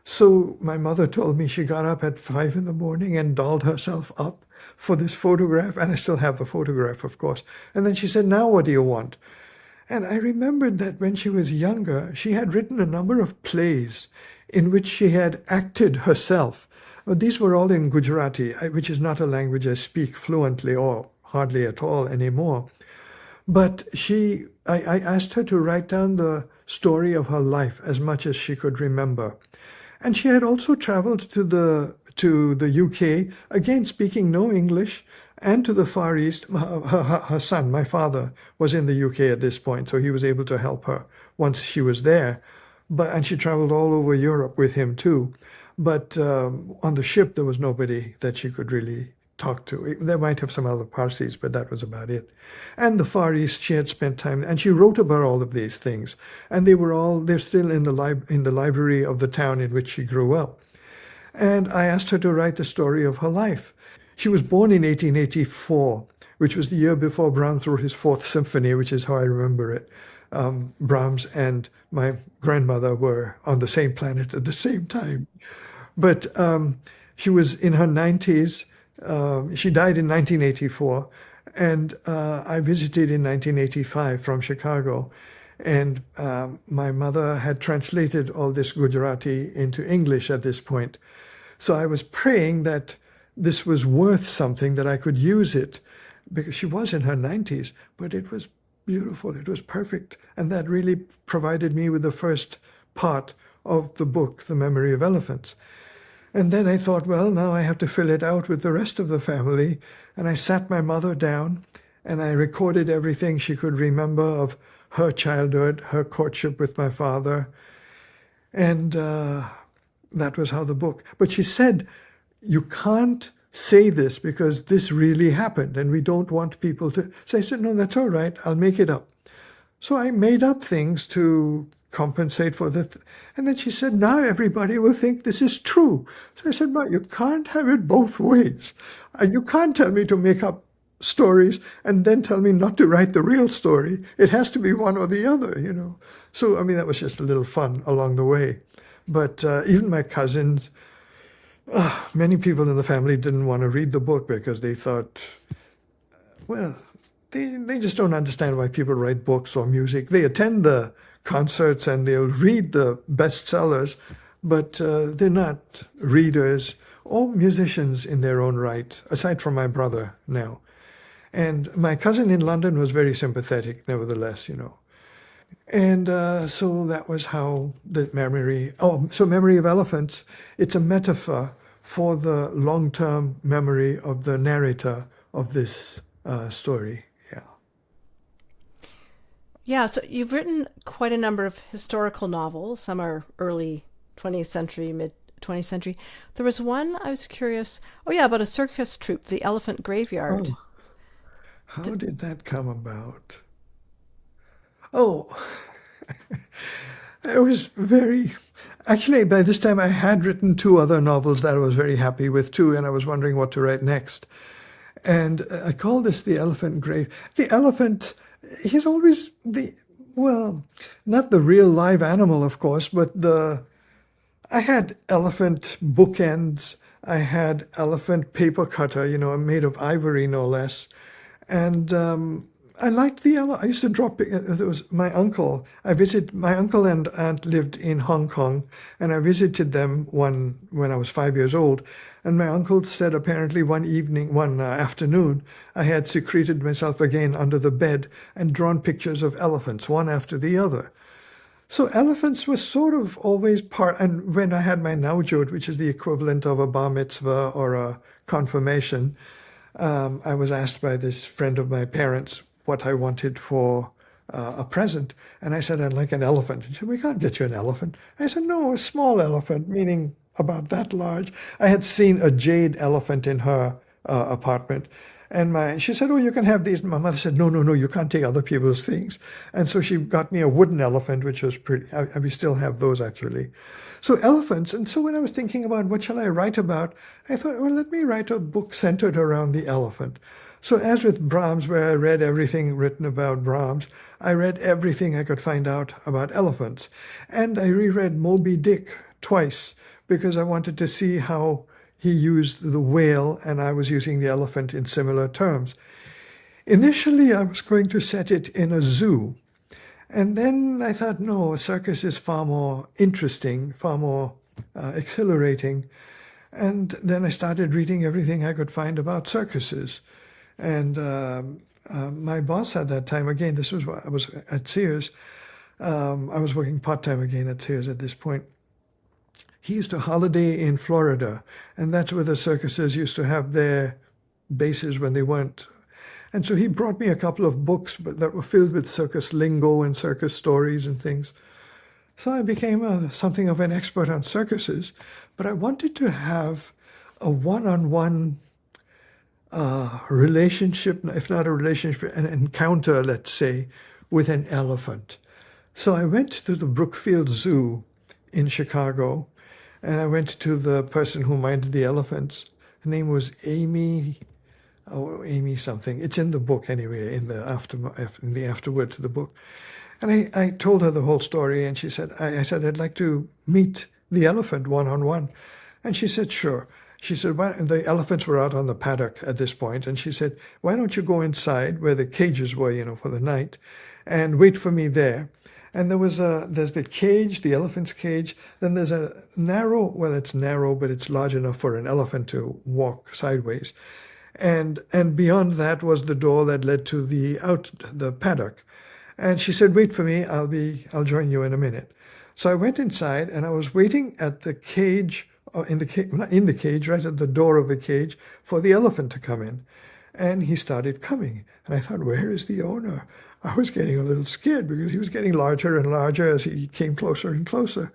So my mother told me she got up at 5 in the morning and dolled herself up for this photograph. And I still have the photograph, of course. And then she said, now what do you want? And I remembered that when she was younger, she had written a number of plays in which she had acted herself. These were all in Gujarati, which is not a language I speak fluently or hardly at all anymore. But I asked her to write down the story of her life as much as she could remember. And she had also traveled to the UK, again speaking no English, and to the Far East. Her son, my father, was in the UK at this point, so he was able to help her once she was there. And she traveled all over Europe with him too. But on the ship, there was nobody that she could really talk to. There might have some other Parsis, but that was about it. And the Far East, she had spent time, and she wrote about all of these things. And they're still in the library of the town in which she grew up. And I asked her to write the story of her life. She was born in 1884, which was the year before Brahms wrote his Fourth Symphony, which is how I remember it. Brahms and my grandmother were on the same planet at the same time. But she was in her 90s. She died in 1984. And I visited in 1985 from Chicago. And my mother had translated all this Gujarati into English at this point. So I was praying that this was worth something, that I could use it, because she was in her 90s, but it was beautiful. It was perfect. And that really provided me with the first part of the book, The Memory of Elephants. And then I thought, well, now I have to fill it out with the rest of the family. And I sat my mother down and I recorded everything she could remember of her childhood, her courtship with my father. And that was how the book. But she said, you can't say this because this really happened and we don't want people to. So I said, no, that's all right. I'll make it up. So I made up things to compensate for and then she said, now everybody will think this is true. So I said, but you can't have it both ways. You can't tell me to make up stories and then tell me not to write the real story. It has to be one or the other, you know. So, I mean, that was just a little fun along the way. But even my cousins, many people in the family didn't want to read the book because they thought, well, they just don't understand why people write books or music. They attend the concerts and they'll read the bestsellers, but they're not readers or musicians in their own right, aside from my brother now. And my cousin in London was very sympathetic, nevertheless, you know. And so that was how the memory of Elephants, it's a metaphor for the long-term memory of the narrator of this story. Yeah. Yeah, so you've written quite a number of historical novels. Some are early 20th century, mid-20th century. There was one I was curious, about a circus troupe, the Elephant Graveyard. Oh, how did that come about? Oh, it was very... Actually, by this time I had written two other novels that I was very happy with too, and I was wondering what to write next. And I call this The Elephant Grave. The elephant, he's always not the real live animal, of course, but I had elephant bookends. I had elephant paper cutter, made of ivory, no less. And I liked I used to drop it. It was my uncle. My uncle and aunt lived in Hong Kong, and I visited them when I was 5 years old. And my uncle said apparently one afternoon, I had secreted myself again under the bed and drawn pictures of elephants, one after the other. So elephants were sort of always part, and when I had my naujod, which is the equivalent of a bar mitzvah or a confirmation, I was asked by this friend of my parents what I wanted for a present. And I said, I'd like an elephant. She said, we can't get you an elephant. I said, no, a small elephant, meaning about that large. I had seen a jade elephant in her apartment. And she said, oh, you can have these. My mother said, no, you can't take other people's things. And so she got me a wooden elephant, which was pretty, we still have those actually. So elephants. And so when I was thinking about what shall I write about, I thought, well, let me write a book centered around the elephant. So as with Brahms, where I read everything written about Brahms, I read everything I could find out about elephants. And I reread Moby Dick twice because I wanted to see how he used the whale and I was using the elephant in similar terms. Initially, I was going to set it in a zoo. And then I thought, no, a circus is far more interesting, far more exhilarating. And then I started reading everything I could find about circuses. And my boss at that time, again, I was at Sears. I was working part-time again at Sears at this point. He used to holiday in Florida, and that's where the circuses used to have their bases when they weren't. And so he brought me a couple of books that were filled with circus lingo and circus stories and things. So I became something of an expert on circuses, but I wanted to have a one-on-one relationship, if not a relationship, an encounter, let's say, with an elephant. So I went to the Brookfield Zoo in Chicago, and I went to the person who minded the elephants. Her name was Amy something. It's in the book anyway, in the afterword to the book. And I told her the whole story, and she said, I said, I'd like to meet the elephant one-on-one. And she said, sure. She said, the elephants were out on the paddock at this point, and she said, why don't you go inside where the cages were, for the night, and wait for me there. And there's the cage, the elephant's cage. Then there's a it's narrow, but it's large enough for an elephant to walk sideways. And beyond that was the door that led to the paddock. And she said, wait for me, I'll join you in a minute. So I went inside, and I was waiting at the cage, not in the cage, right at the door of the cage, for the elephant to come in. And he started coming. And I thought, where is the owner? I was getting a little scared because he was getting larger and larger as he came closer and closer.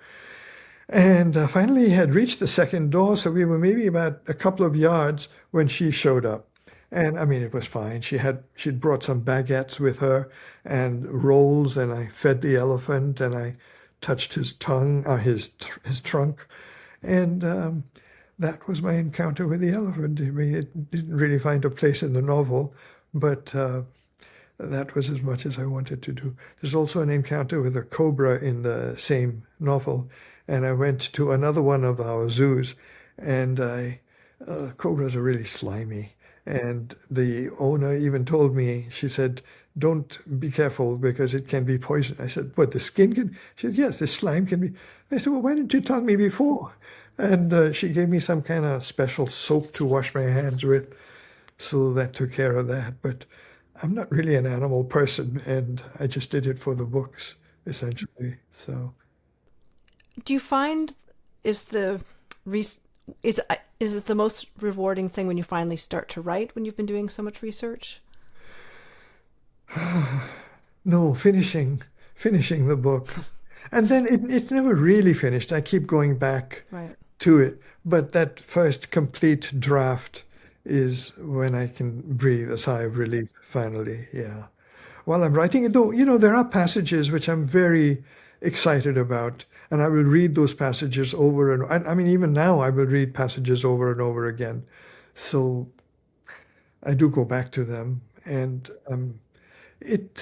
And finally he had reached the second door, so we were maybe about a couple of yards when she showed up. And I mean, it was fine. She'd brought some baguettes with her and rolls, and I fed the elephant, and I touched his tongue, his trunk. And that was my encounter with the elephant. I mean, it didn't really find a place in the novel, but that was as much as I wanted to do. There's also an encounter with a cobra in the same novel, and I went to another one of our zoos, and cobras are really slimy. And the owner even told me, she said, don't be careful because it can be poison. I said, what, the skin can? She said, yes, the slime can be. I said, well, why didn't you tell me before? And she gave me some kind of special soap to wash my hands with. So that took care of that. But I'm not really an animal person, and I just did it for the books, essentially. So, do you find is it the most rewarding thing when you finally start to write, when you've been doing so much research? No, finishing the book. And then it's never really finished. I keep going back to it. But that first complete draft is when I can breathe a sigh of relief, finally, yeah. While I'm writing it, though, there are passages which I'm very excited about, and I will read those passages over and I mean, even now I will read passages over and over again. So I do go back to them, and it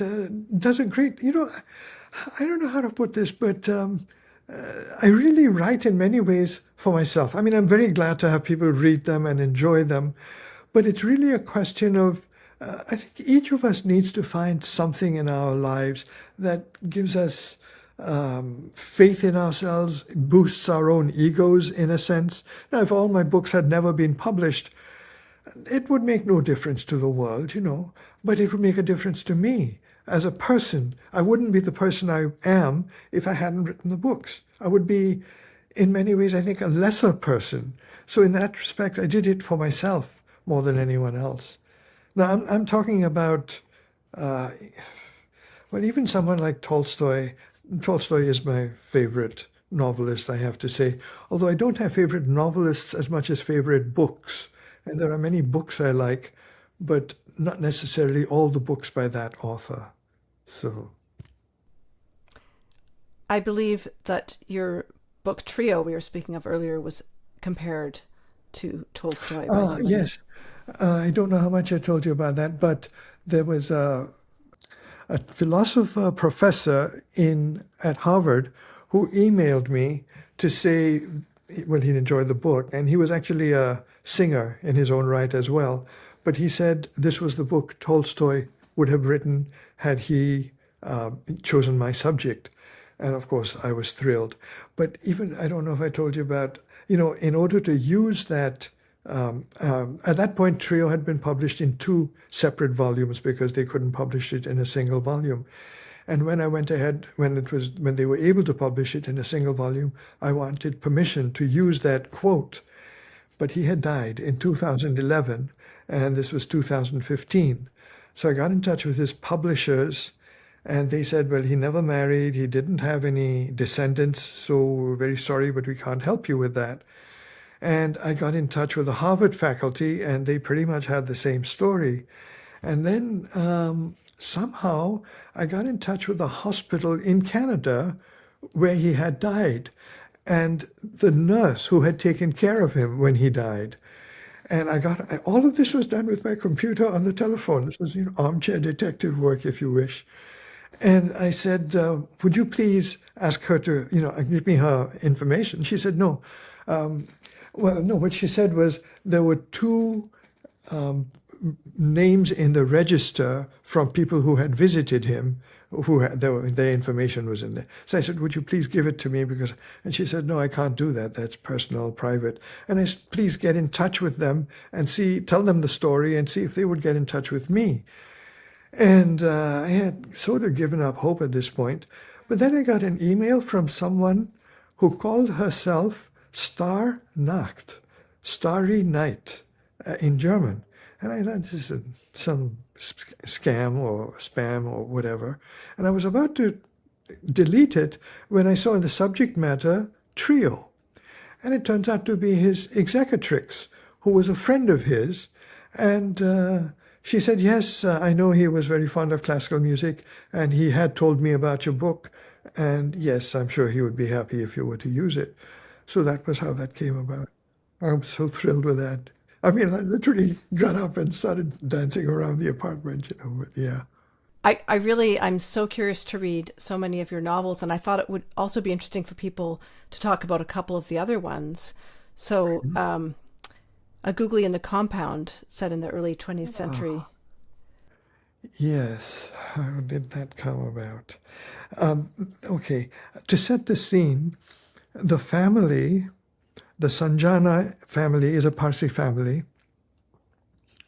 does a great, I don't know how to put this, but I really write in many ways for myself. I mean, I'm very glad to have people read them and enjoy them, but it's really a question of, I think each of us needs to find something in our lives that gives us faith in ourselves, boosts our own egos in a sense. Now, if all my books had never been published, it would make no difference to the world, but it would make a difference to me as a person. I wouldn't be the person I am if I hadn't written the books. I would be, in many ways, I think, a lesser person. So in that respect, I did it for myself more than anyone else. Now, I'm talking about, even someone like Tolstoy. Tolstoy is my favorite novelist, I have to say, although I don't have favorite novelists as much as favorite books. And there are many books I like, but not necessarily all the books by that author. So, I believe that your book trio we were speaking of earlier was compared to Tolstoy. Yes. I don't know how much I told you about that, but there was a philosopher professor at Harvard who emailed me to say, well, he'd enjoyed the book, and he was actually a singer in his own right as well. But he said this was the book Tolstoy would have written had he chosen my subject. And of course, I was thrilled. But even, I don't know if I told you about, in order to use that, at that point, Trio had been published in 2 separate volumes because they couldn't publish it in a single volume. And when I went ahead, when they were able to publish it in a single volume, I wanted permission to use that quote. But he had died in 2011, and this was 2015. So I got in touch with his publishers, and they said, well, he never married, he didn't have any descendants, so we're very sorry, but we can't help you with that. And I got in touch with the Harvard faculty, and they pretty much had the same story. And then somehow I got in touch with the hospital in Canada where he had died, and the nurse who had taken care of him when he died. And all of this was done with my computer on the telephone. This was, armchair detective work, if you wish. And I said, would you please ask her to, give me her information? She said, no. Well, no, what she said was there were two names in the register from people who had visited him, their information was in there. So I said, would you please give it to me? And she said, no, I can't do that. That's personal, private. And I said, please get in touch with them and tell them the story and see if they would get in touch with me. And I had sort of given up hope at this point. But then I got an email from someone who called herself Star Nacht, Starry Night, in German. And I thought, this is some scam or spam or whatever. And I was about to delete it when I saw in the subject matter, trio. And it turns out to be his executrix, who was a friend of his. And she said, yes, I know he was very fond of classical music, and he had told me about your book. And yes, I'm sure he would be happy if you were to use it. So that was how that came about. I'm so thrilled with that. I mean, I literally got up and started dancing around the apartment, but yeah. I'm so curious to read so many of your novels, and I thought it would also be interesting for people to talk about a couple of the other ones. So, A Googly in the Compound, set in the early 20th century. Yes, how did that come about? Okay, to set the scene, the family, the Sanjana family, is a Parsi family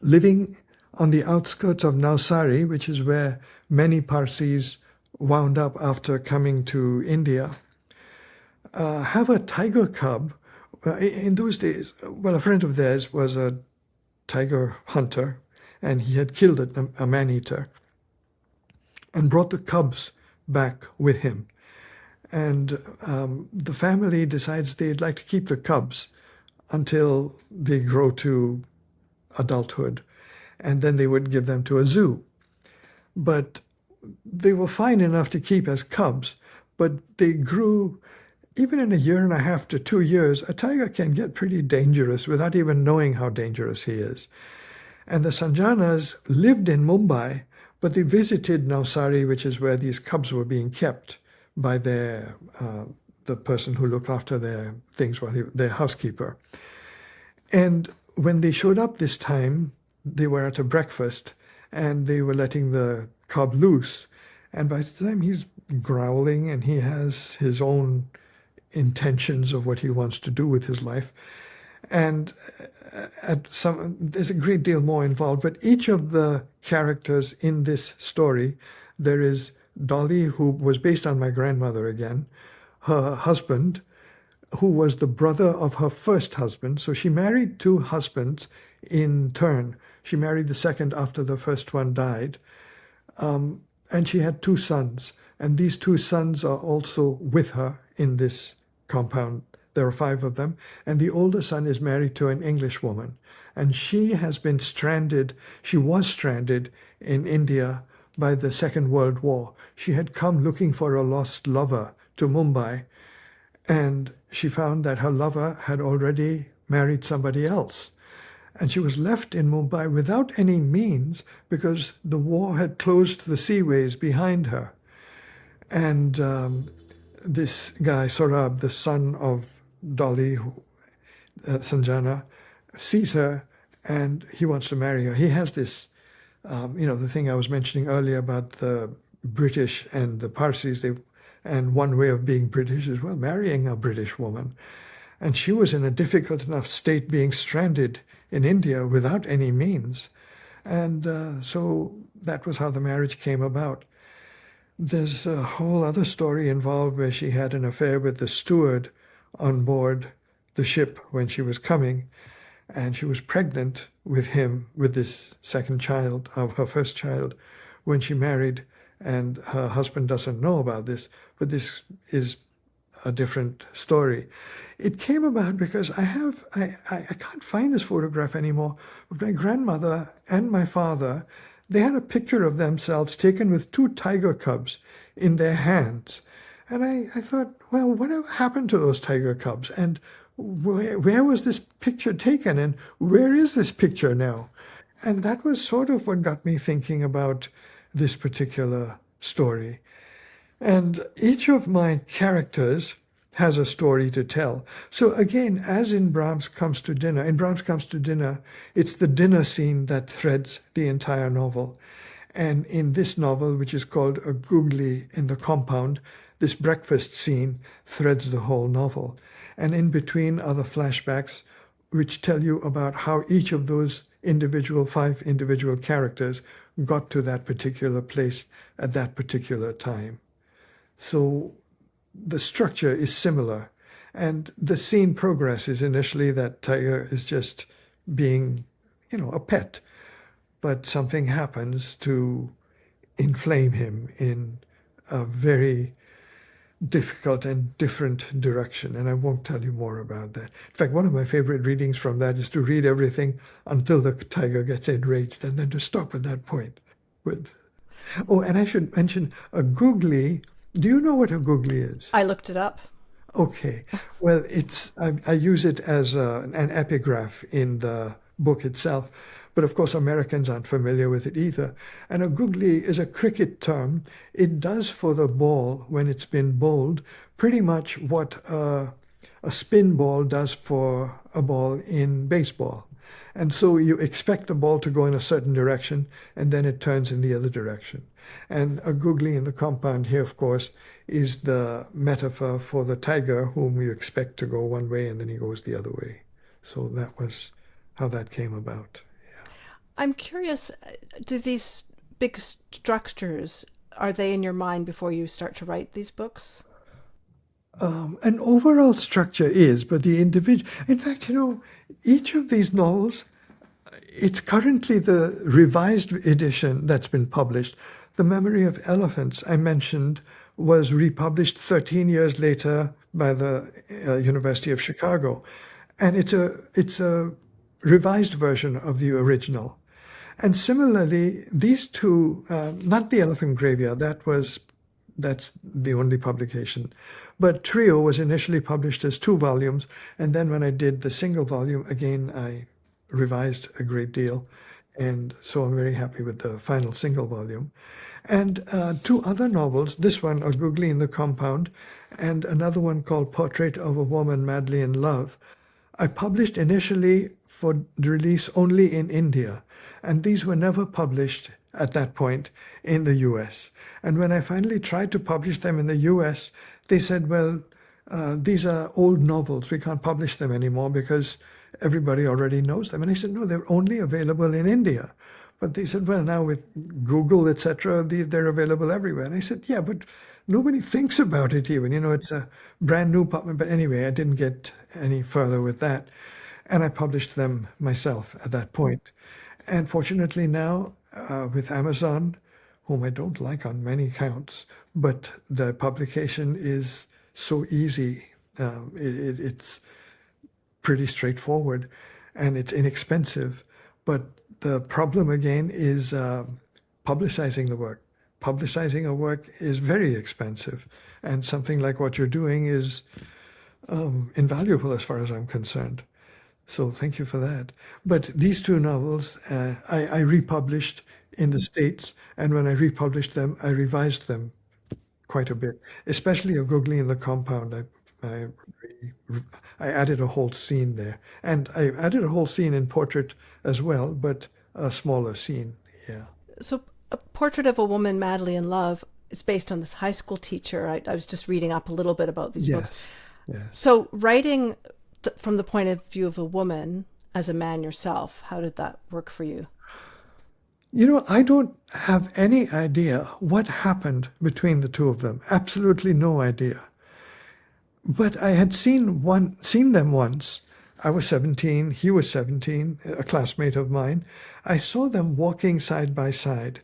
living on the outskirts of Navsari, which is where many Parsis wound up after coming to India, have a tiger cub. In those days, well, a friend of theirs was a tiger hunter, and he had killed a man-eater and brought the cubs back with him. And the family decides they'd like to keep the cubs until they grow to adulthood, and then they would give them to a zoo. But they were fine enough to keep as cubs, but they grew, even in a year and a half to 2 years, a tiger can get pretty dangerous without even knowing how dangerous he is. And the Sanjanas lived in Mumbai, but they visited Navsari, which is where these cubs were being kept by the person who looked after their things, their housekeeper. And when they showed up this time, they were at a breakfast, and they were letting the cub loose. And by the time he's growling and he has his own intentions of what he wants to do with his life, and there's a great deal more involved, but each of the characters in this story, there is Dolly, who was based on my grandmother again, her husband, who was the brother of her first husband. So she married 2 husbands in turn. She married the second after the first one died. And she had 2 sons. And these 2 sons are also with her in this compound. There are 5 of them. And the older son is married to an English woman. And she was stranded in India by the Second World War. She had come looking for a lost lover to Mumbai, and she found that her lover had already married somebody else. And she was left in Mumbai without any means because the war had closed the seaways behind her. And this guy, Sorab, the son of Dolly, Sanjana, sees her and he wants to marry her. He has this the thing I was mentioning earlier about the British and the Parsis, and one way of being British is, well, marrying a British woman. And she was in a difficult enough state being stranded in India without any means. And so that was how the marriage came about. There's a whole other story involved where she had an affair with the steward on board the ship when she was coming. and she was pregnant with him, with this second child, her first child, when she married, and her husband doesn't know about this, but this is a different story. It came about because I can't find this photograph anymore, but my grandmother and my father, they had a picture of themselves taken with two tiger cubs in their hands. And I thought, well, whatever happened to those tiger cubs? And where was this picture taken? And where is this picture now? And that was sort of what got me thinking about this particular story. And each of my characters has a story to tell. So again, as in Brahms Comes to Dinner, it's the dinner scene that threads the entire novel. And in this novel, which is called A Googly in the Compound, this breakfast scene threads the whole novel. And in between are the flashbacks, which tell you about how each of those five individual characters got to that particular place at that particular time. So the structure is similar. And the scene progresses. Initially, that tiger is just being, a pet. But something happens to inflame him in a very difficult and different direction. And I won't tell you more about that. In fact, one of my favorite readings from that is to read everything until the tiger gets enraged and then to stop at that point. But, and I should mention a googly. Do you know what a googly is? I looked it up. Okay. Well, I use it as an epigraph in the book itself. But of course, Americans aren't familiar with it either. And a googly is a cricket term. It does for the ball, when it's been bowled, pretty much what a spin ball does for a ball in baseball. And so you expect the ball to go in a certain direction, and then it turns in the other direction. And a googly in the compound here, of course, is the metaphor for the tiger, whom you expect to go one way, and then he goes the other way. So that was how that came about. I'm curious, do these big structures, are they in your mind before you start to write these books? An overall structure is, but the individual... In fact, each of these novels, it's currently the revised edition that's been published. The Memory of Elephants, I mentioned, was republished 13 years later by the University of Chicago. And it's a revised version of the original. And similarly, these two, not The Elephant Graveyard, that's the only publication, but Trio was initially published as 2 volumes, and then when I did the single volume, again, I revised a great deal, and so I'm very happy with the final single volume. And 2 other novels, this one, A Googly in the Compound, and another one called Portrait of a Woman Madly in Love, I published initially for release only in India, and these were never published at that point in the US. And when I finally tried to publish them in the US, they said, well, these are old novels. We can't publish them anymore because everybody already knows them. And I said, no, they're only available in India. But they said, well, now with Google, etc., they're available everywhere. And I said, yeah, but nobody thinks about it even. It's a brand new publication. But anyway, I didn't get any further with that. And I published them myself at that point. And fortunately now, with Amazon, whom I don't like on many counts, but the publication is so easy. It's pretty straightforward, and it's inexpensive. But the problem, again, is publicizing the work. Publicizing a work is very expensive, and something like what you're doing is invaluable as far as I'm concerned. So thank you for that. But these 2 novels, I republished in the States, and when I republished them, I revised them quite a bit, especially A Googly in the Compound. I added a whole scene there. And I added a whole scene in Portrait as well, but a smaller scene, yeah. So A Portrait of a Woman Madly in Love is based on this high school teacher. I was just reading up a little bit about these books. Yes. So writing from the point of view of a woman as a man yourself, how did that work for you? I don't have any idea what happened between the 2 of them. Absolutely no idea. But I had seen them once. I was 17, he was 17, a classmate of mine. I saw them walking side by side.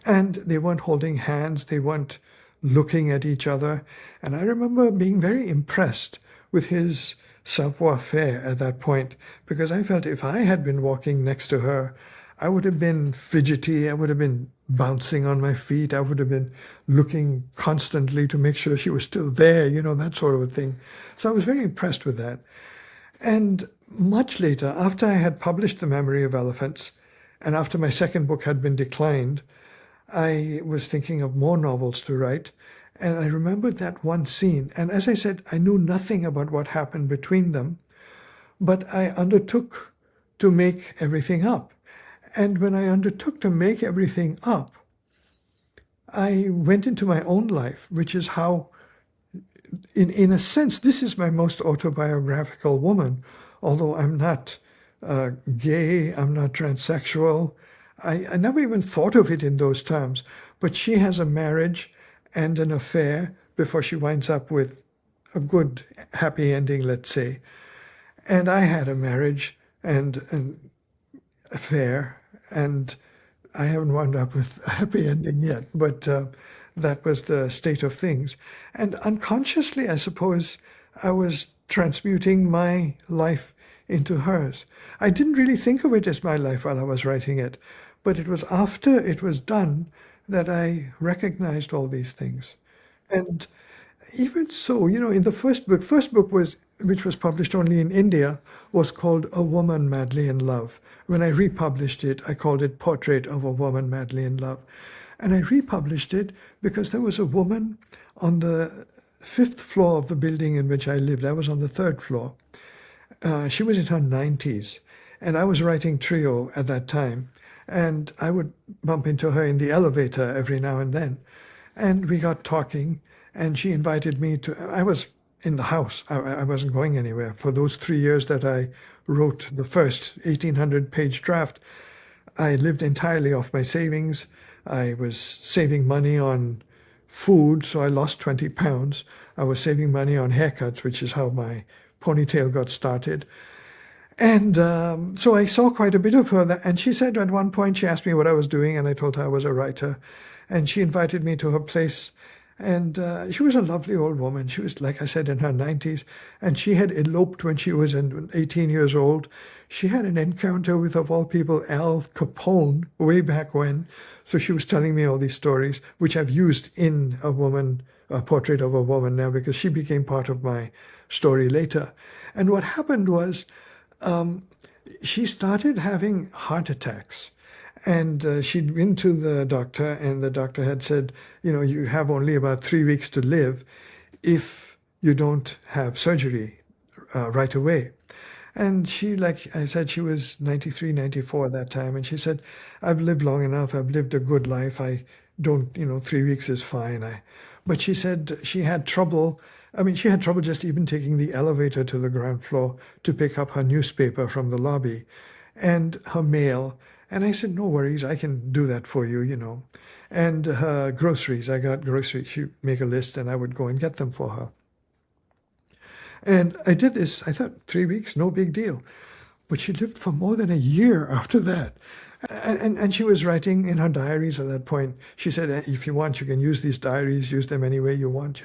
And they weren't holding hands, they weren't looking at each other. And I remember being very impressed with his savoir-faire at that point, because I felt if I had been walking next to her, I would have been fidgety, I would have been bouncing on my feet, I would have been looking constantly to make sure she was still there, that sort of a thing. So I was very impressed with that. And much later, after I had published The Memory of Elephants, and after my second book had been declined, I was thinking of more novels to write, and I remembered that one scene. And as I said, I knew nothing about what happened between them, but I undertook to make everything up. And when I undertook to make everything up, I went into my own life, which is how, in a sense, this is my most autobiographical woman, although I'm not gay, I'm not transsexual. I never even thought of it in those terms, but she has a marriage and an affair before she winds up with a good, happy ending, let's say. And I had a marriage and an affair, and I haven't wound up with a happy ending yet, but that was the state of things. And unconsciously, I suppose, I was transmuting my life into hers. I didn't really think of it as my life while I was writing it, but it was after it was done that I recognized all these things. And even so, in the first book which was published only in India, was called A Woman Madly in Love. When I republished it, I called it Portrait of a Woman Madly in Love. And I republished it because there was a woman on the 5th floor of the building in which I lived. I was on the 3rd floor. She was in her 90s, and I was writing trio at that time. And I would bump into her in the elevator every now and then. And we got talking, and she invited me to, I was in the house. I wasn't going anywhere. For those 3 years that I wrote the first 1,800-page draft, I lived entirely off my savings. I was saving money on food, so I lost 20 pounds. I was saving money on haircuts, which is how my ponytail got started. And so I saw quite a bit of her. And she said at one point, she asked me what I was doing, and I told her I was a writer. And she invited me to her place. And she was a lovely old woman. She was, like I said, in her 90s. And she had eloped when she was 18 years old. She had an encounter with, of all people, Al Capone way back when. So she was telling me all these stories, which I've used in A Portrait of a Woman now, because she became part of my story later. And what happened was she started having heart attacks. And she'd been to the doctor, and the doctor had said, you have only about 3 weeks to live if you don't have surgery right away. And she, like I said, she was 93, 94 at that time. And she said, I've lived long enough. I've lived a good life. I don't, 3 weeks is fine. But she said she had trouble. She had trouble just even taking the elevator to the ground floor to pick up her newspaper from the lobby and her mail. And I said, no worries, I can do that for you, And her groceries, I got groceries. She'd make a list and I would go and get them for her. And I did this, I thought 3 weeks, no big deal. But she lived for more than a year after that. And she was writing in her diaries at that point. She said, if you want, you can use these diaries, use them any way you want,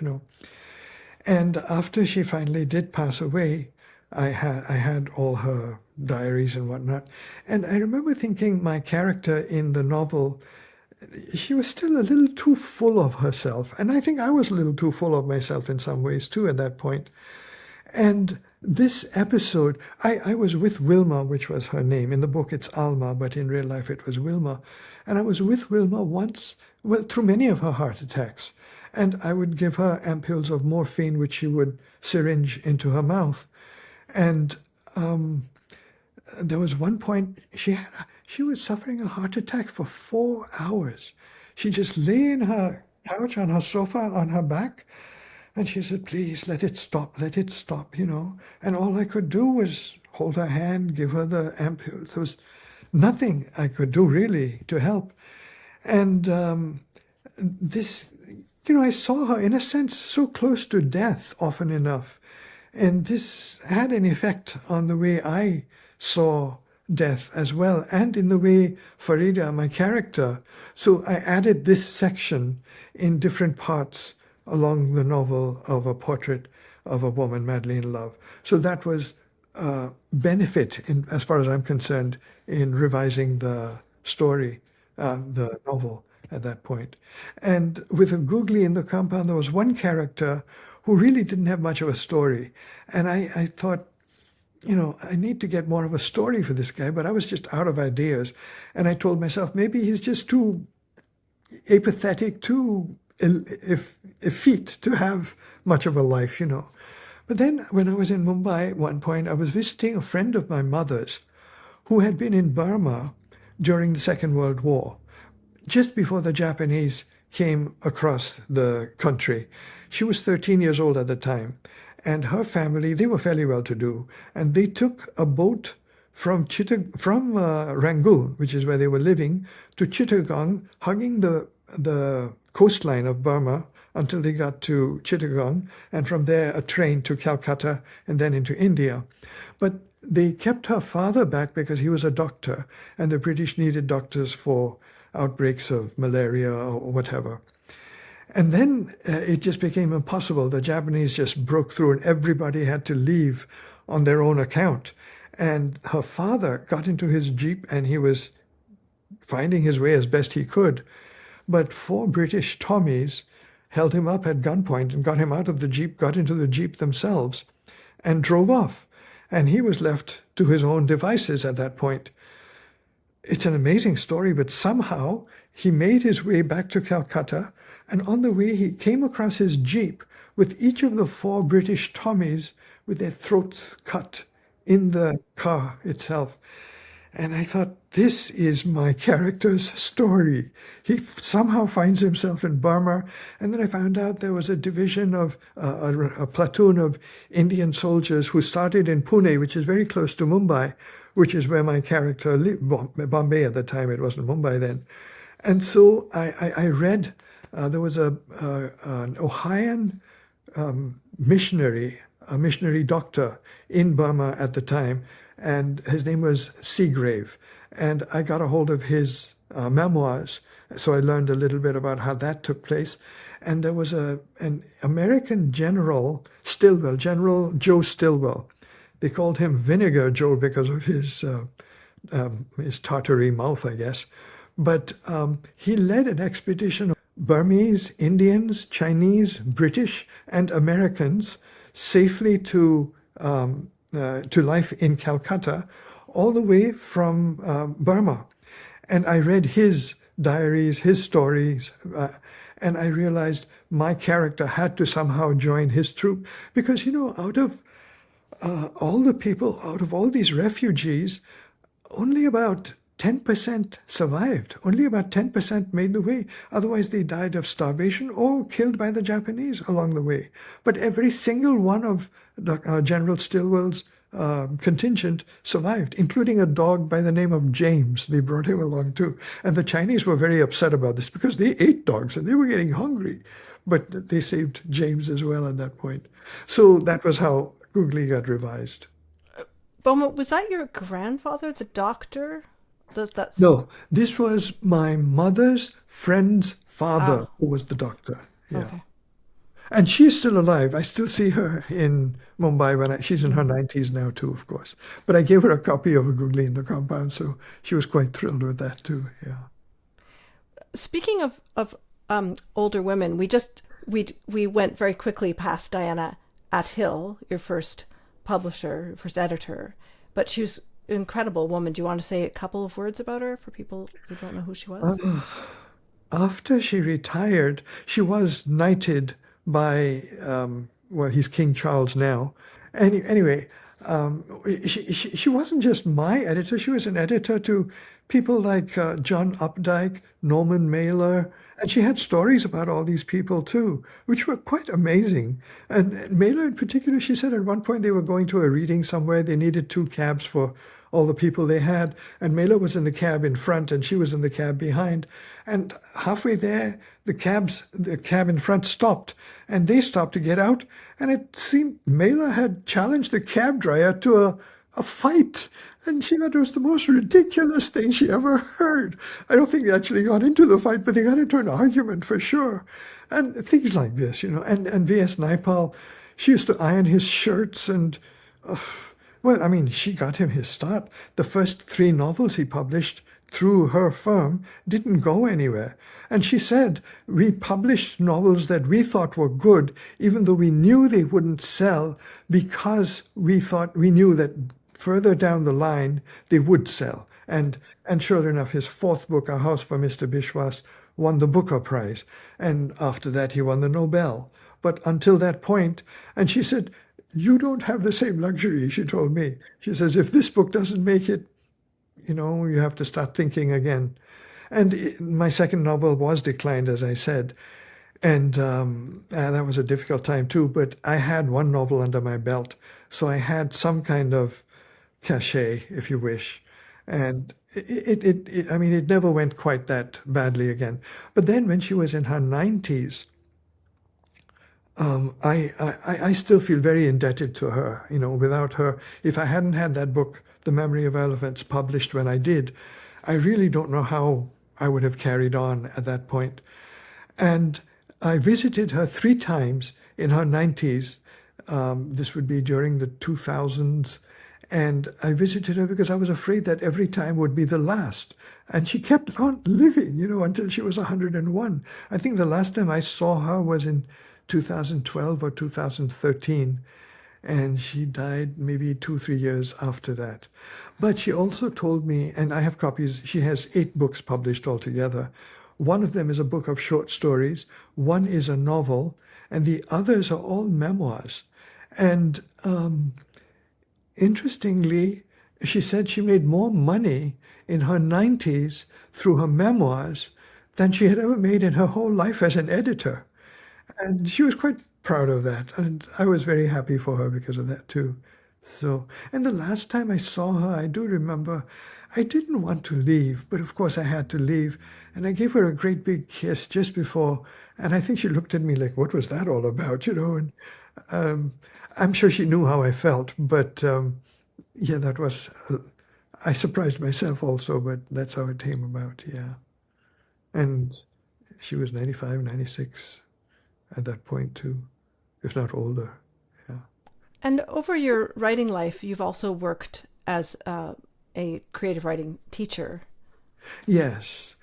And after she finally did pass away, I had all her diaries and whatnot. And I remember thinking my character in the novel, she was still a little too full of herself. And I think I was a little too full of myself in some ways too at that point. And this episode, I was with Wilma, which was her name. In the book it's Alma, but in real life it was Wilma. And I was with Wilma once, through many of her heart attacks. And I would give her ampules of morphine, which she would syringe into her mouth. And there was one point she was suffering a heart attack for 4 hours. She just lay in her couch on her sofa on her back, and she said, please let it stop, And all I could do was hold her hand, give her the ampules. There was nothing I could do really to help. And I saw her in a sense so close to death often enough. And this had an effect on the way I saw death as well, and in the way Farida, my character. So I added this section in different parts along the novel of A Portrait of a Woman Madly in Love. So that was a benefit, as far as I'm concerned, in revising the story, the novel at that point. And with a Googly in the compound, there was one character who really didn't have much of a story. And I thought, I need to get more of a story for this guy, but I was just out of ideas. And I told myself, maybe he's just too apathetic, too effete to have much of a life, But then when I was in Mumbai at one point, I was visiting a friend of my mother's who had been in Burma during the Second World War, just before the Japanese came across the country. She was 13 years old at the time, and her family, they were fairly well-to-do, and they took a boat from Rangoon, which is where they were living, to Chittagong, hugging the coastline of Burma until they got to Chittagong, and from there a train to Calcutta and then into India. But they kept her father back because he was a doctor, and the British needed doctors for outbreaks of malaria or whatever. And then it just became impossible. The Japanese just broke through and everybody had to leave on their own account. And her father got into his jeep and he was finding his way as best he could. But 4 British Tommies held him up at gunpoint and got him out of the jeep, got into the jeep themselves, and drove off. And he was left to his own devices at that point. It's an amazing story, but somehow he made his way back to Calcutta, and on the way he came across his jeep with each of the 4 British Tommies with their throats cut in the car itself. And I thought, this is my character's story. He somehow finds himself in Burma, and then I found out there was a division of, a platoon of Indian soldiers who started in Pune, which is very close to Mumbai, which is where my character lived, Bombay at the time, it wasn't Mumbai then. And so I read, there was an Ohioan missionary, a missionary doctor in Burma at the time, and his name was Seagrave. And I got a hold of his memoirs, so I learned a little bit about how that took place. And there was an American general, Stilwell, General Joe Stilwell. They called him Vinegar Joe because of his tartary mouth, I guess. But he led an expedition of Burmese, Indians, Chinese, British, and Americans safely to life in Calcutta, all the way from Burma. And I read his diaries, his stories, and I realized my character had to somehow join his troop because, out of all the people, out of all these refugees, only about 10% survived. Only about 10% made the way. Otherwise, they died of starvation or killed by the Japanese along the way. But every single one of General Stilwell's contingent survived, including a dog by the name of James. They brought him along too. And the Chinese were very upset about this because they ate dogs and they were getting hungry. But they saved James as well at that point. So that was how Googly got revised. Boman, was that your grandfather, the doctor? No, this was my mother's friend's father who was the doctor. Yeah. Okay. And she's still alive. I still see her in Mumbai she's in her 90s now too, of course. But I gave her a copy of A Googly in the Compound, so she was quite thrilled with that too. Yeah. Speaking of older women, we went very quickly past Diana Athill, your first publisher, your first editor, but she was an incredible woman. Do you want to say a couple of words about her for people who don't know who she was? After she retired, she was knighted by, he's King Charles now. Anyway, she wasn't just my editor. She was an editor to people like John Updike, Norman Mailer, And she had stories about all these people too, which were quite amazing. And Mela in particular, she said at one point they were going to a reading somewhere. They needed 2 cabs for all the people they had. And Mela was in the cab in front and she was in the cab behind. And halfway there, the cab in front stopped and they stopped to get out. And it seemed Mela had challenged the cab driver to a fight. And she thought it was the most ridiculous thing she ever heard. I don't think they actually got into the fight, but they got into an argument for sure. And things like this, And V.S. Naipaul, she used to iron his shirts and, well, I mean, she got him his start. The first 3 novels he published through her firm didn't go anywhere. And she said, we published novels that we thought were good, even though we knew they wouldn't sell, because we knew that further down the line, they would sell. And sure enough, his 4th book, A House for Mr. Bishwas, won the Booker Prize. And after that, he won the Nobel. But until that point, and she said, you don't have the same luxury, she told me. She says, if this book doesn't make it, you have to start thinking again. And my 2nd novel was declined, as I said. And that was a difficult time too, but I had 1 novel under my belt. So I had some kind of cachet, if you wish. And it never went quite that badly again. But then when she was in her 90s, I still feel very indebted to her. Without her, if I hadn't had that book, The Memory of Elephants, published when I did, I really don't know how I would have carried on at that point. And I visited her 3 times in her 90s. This would be during the 2000s. And I visited her because I was afraid that every time would be the last. And she kept on living, until she was 101. I think the last time I saw her was in 2012 or 2013. And she died maybe 2-3 years after that. But she also told me, and I have copies, she has 8 books published altogether. One of them is a book of short stories. One is a novel. And the others are all memoirs. And interestingly, she said she made more money in her 90s through her memoirs than she had ever made in her whole life as an editor. And she was quite proud of that. And I was very happy for her because of that too. So, and the last time I saw her, I do remember I didn't want to leave, but of course I had to leave. And I gave her a great big kiss just before. And I think she looked at me like, what was that all about, And I'm sure she knew how I felt, but yeah, that was, I surprised myself also, but that's how it came about, yeah. And she was 95, 96 at that point too, if not older, yeah. And over your writing life, you've also worked as a creative writing teacher. Yes.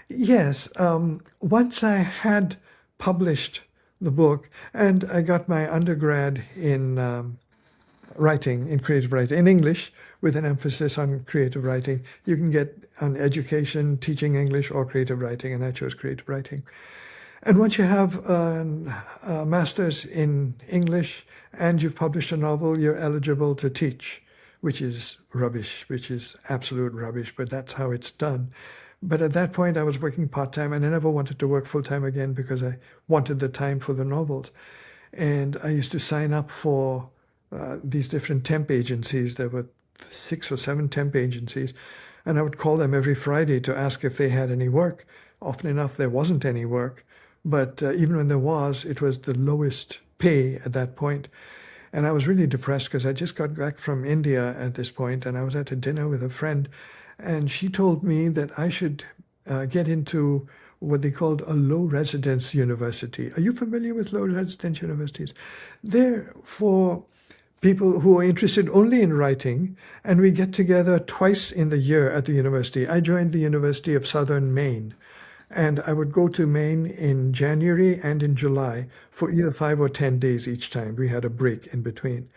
Once I had published the book, and I got my undergrad in writing, in creative writing, in English, with an emphasis on creative writing. You can get on education, teaching English, or creative writing, and I chose creative writing. And once you have a master's in English and you've published a novel, you're eligible to teach, which is rubbish, which is absolute rubbish, but that's how it's done. But at that point, I was working part-time, and I never wanted to work full-time again because I wanted the time for the novels. And I used to sign up for these different temp agencies. There were 6 or 7 temp agencies, and I would call them every Friday to ask if they had any work. Often enough, there wasn't any work, but even when there was, it was the lowest pay at that point. And I was really depressed because I just got back from India at this point, and I was at a dinner with a friend, and she told me that I should get into what they called a low residence university. Are you familiar with low residence universities? They're for people who are interested only in writing, and we get together twice in the year at the university. I joined the University of Southern Maine, and I would go to Maine in January and in July for either 5 or 10 days each time. We had a break in between.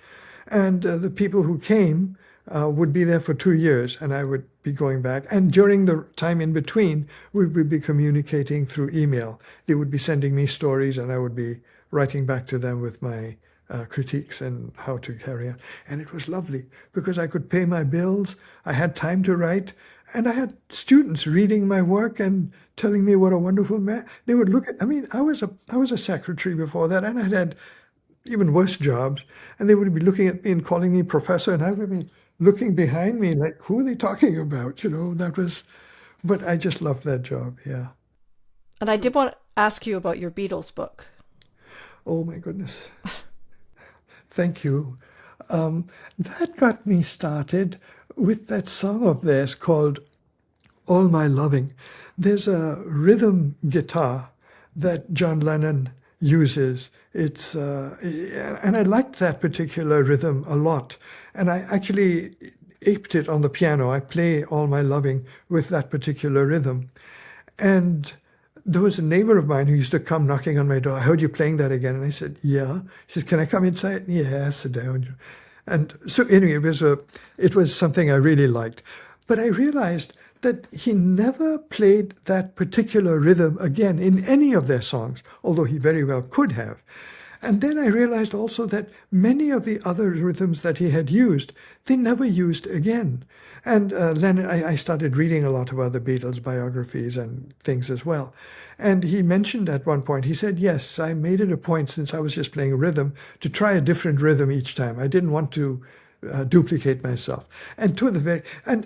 And the people who came would be there for 2 years, and I would be going back. And during the time in between, we would be communicating through email. They would be sending me stories, and I would be writing back to them with my critiques and how to carry on. And it was lovely because I could pay my bills, I had time to write, and I had students reading my work and telling me what a wonderful man. They would look at, I was a secretary before that, and I'd had even worse jobs, and they would be looking at me and calling me professor, and I would be looking behind me like, who are they talking about? But I just loved that job, yeah. And I did want to ask you about your Beatles book. Oh my goodness. Thank you. That got me started with that song of theirs called All My Loving. There's a rhythm guitar that John Lennon uses. And I liked that particular rhythm a lot. And I actually aped it on the piano. I play All My Loving with that particular rhythm. And there was a neighbor of mine who used to come knocking on my door. I heard you playing that again. And I said, yeah. He says, can I come inside? Yeah, sit down. And so anyway, it was something I really liked. But I realized that he never played that particular rhythm again in any of their songs, although he very well could have. And then I realized also that many of the other rhythms that he had used, they never used again. And Lennon, I started reading a lot about the Beatles biographies and things as well. And he mentioned at one point, he said, yes, I made it a point, since I was just playing rhythm, to try a different rhythm each time. I didn't want to duplicate myself. And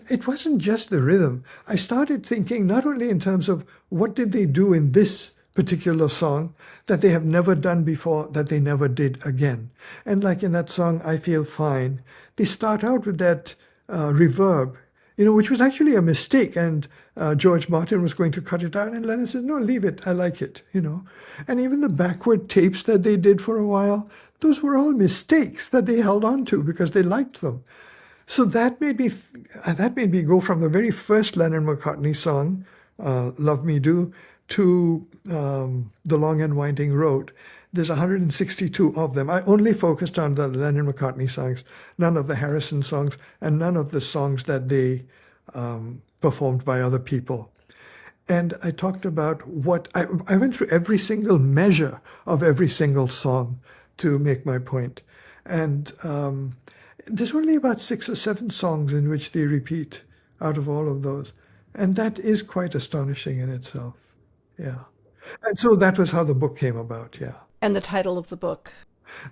it wasn't just the rhythm. I started thinking not only in terms of what did they do in this particular song that they have never done before, that they never did again. And like in that song, I Feel Fine, they start out with that reverb, which was actually a mistake. And George Martin was going to cut it out. And Lennon said, no, leave it. I like it, And even the backward tapes that they did for a while, those were all mistakes that they held on to because they liked them. So that made me go from the very first Lennon-McCartney song, Love Me Do, to The Long and Winding Road. There's 162 of them. I only focused on the Lennon-McCartney songs, none of the Harrison songs, and none of the songs that they performed by other people. And I talked about I went through every single measure of every single song to make my point. And there's only about 6 or 7 songs in which they repeat out of all of those. And that is quite astonishing in itself. Yeah. And so that was how the book came about, yeah. And the title of the book?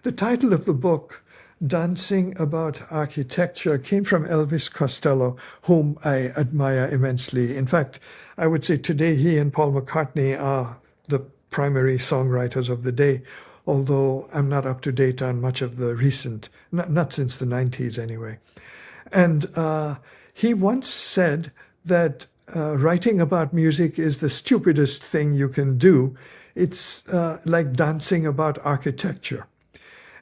The title of the book, Dancing About Architecture, came from Elvis Costello, whom I admire immensely. In fact, I would say today he and Paul McCartney are the primary songwriters of the day, although I'm not up to date on much of the recent, not since the 90s anyway. And he once said that writing about music is the stupidest thing you can do. It's like dancing about architecture.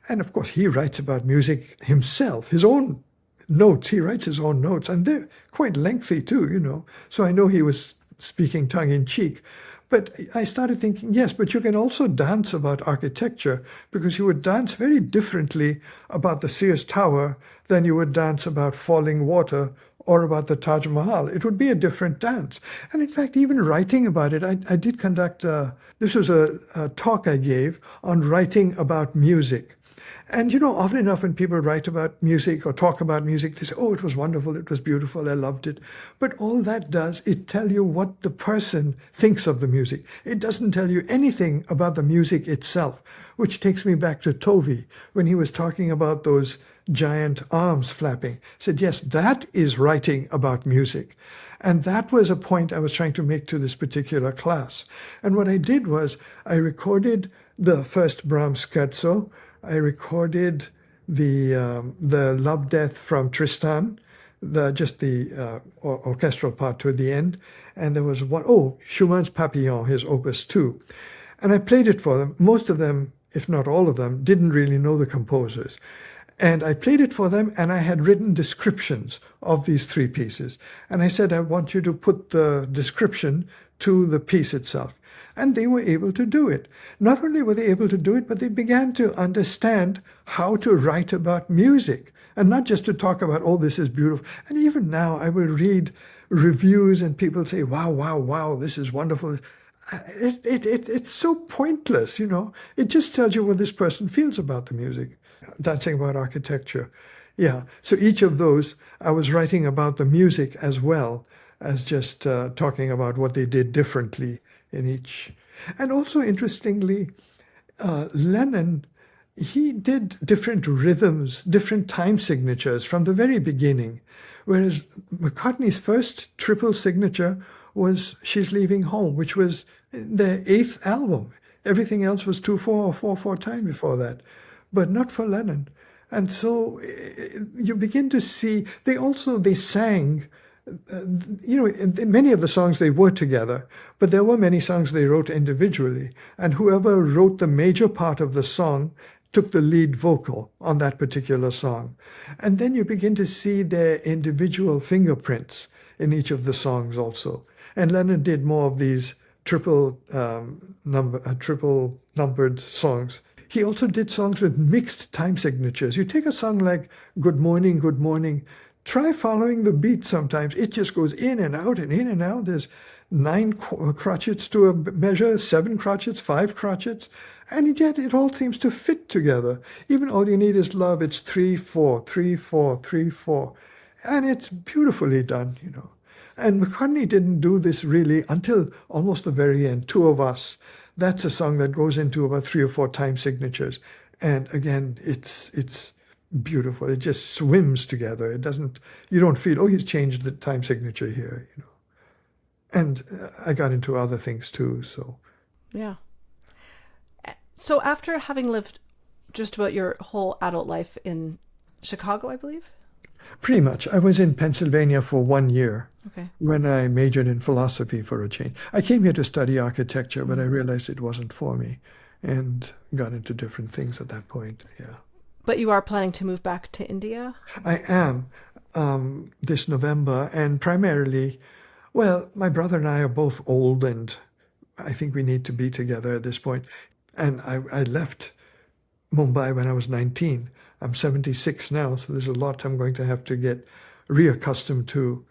And of course, he writes about music himself, his own notes. He writes his own notes, and they're quite lengthy too, So I know he was speaking tongue-in-cheek. But I started thinking, yes, but you can also dance about architecture, because you would dance very differently about the Sears Tower than you would dance about falling water or about the Taj Mahal. It would be a different dance. And in fact, even writing about it, I did conduct, this was a talk I gave on writing about music. And often enough when people write about music or talk about music, they say, oh, it was wonderful, it was beautiful, I loved it. But all that does is tell you what the person thinks of the music. It doesn't tell you anything about the music itself, which takes me back to Tovey, when he was talking about those giant arms flapping. Said, yes, that is writing about music. And that was a point I was trying to make to this particular class. And what I did was I recorded the first Brahms scherzo. I recorded the Love Death from Tristan, just the orchestral part toward the end. And there was Schumann's Papillon, his Opus 2. And I played it for them. Most of them, if not all of them, didn't really know the composers. And I played it for them, and I had written descriptions of these 3 pieces. And I said, I want you to put the description to the piece itself. And they were able to do it. Not only were they able to do it, but they began to understand how to write about music, and not just to talk about, oh, this is beautiful. And even now I will read reviews and people say, wow, wow, wow, this is wonderful. it's so pointless, you know. It just tells you what this person feels about the music. Dancing about architecture. Yeah. So each of those, I was writing about the music as well as just talking about what they did differently in each. And also, interestingly, Lennon, he did different rhythms, different time signatures from the very beginning. Whereas McCartney's first triple signature was She's Leaving Home, which was their 8th album. Everything else was 2/4 or 4/4 time before that, but not for Lennon. And so you begin to see, they sang, in many of the songs they were together, but there were many songs they wrote individually. And whoever wrote the major part of the song took the lead vocal on that particular song. And then you begin to see their individual fingerprints in each of the songs also. And Lennon did more of these triple numbered songs. He also did songs with mixed time signatures. You take a song like Good Morning, Good Morning, try following the beat sometimes. It just goes in and out and in and out. There's 9 crotchets to a measure, 7 crotchets, 5 crotchets, and yet it all seems to fit together. Even All You Need Is Love, it's 3/4, 3/4, 3/4, and it's beautifully done, you know. And McCartney didn't do this really until almost the very end, Two of Us. That's a song that goes into about 3 or 4 time signatures. And again, it's beautiful. It just swims together. You don't feel, oh, he's changed the time signature here, you know. And I got into other things too, so. Yeah. So after having lived just about your whole adult life in Chicago, I believe? Pretty much. I was in Pennsylvania for 1 year. Okay. When I majored in philosophy for a change. I came here to study architecture, but I realized it wasn't for me and got into different things at that point, yeah. But you are planning to move back to India? I am this November, and primarily, well, my brother and I are both old, and I think we need to be together at this point. And I left Mumbai when I was 19. I'm 76 now, so there's a lot I'm going to have to get reaccustomed to.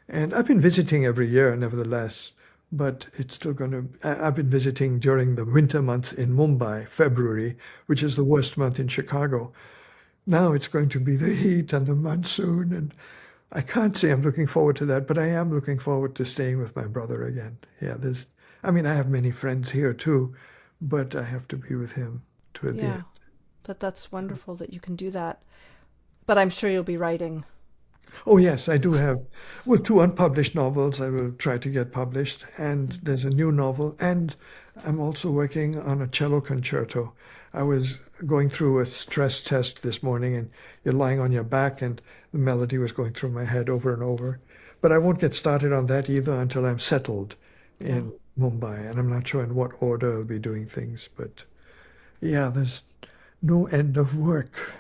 And I've been visiting every year, nevertheless, but it's still going to... I've been visiting during the winter months in Mumbai, February, which is the worst month in Chicago. Now it's going to be the heat and the monsoon, and I can't say I'm looking forward to that, but I am looking forward to staying with my brother again. Yeah, I have many friends here too, but I have to be with him to the end. That's wonderful that you can do that. But I'm sure you'll be writing. Oh, yes, I do have, 2 unpublished novels I will try to get published, and there's a new novel, and I'm also working on a cello concerto. I was going through a stress test this morning, and you're lying on your back, and the melody was going through my head over and over. But I won't get started on that either until I'm settled in Mumbai, and I'm not sure in what order I'll be doing things, but yeah, there's no end of work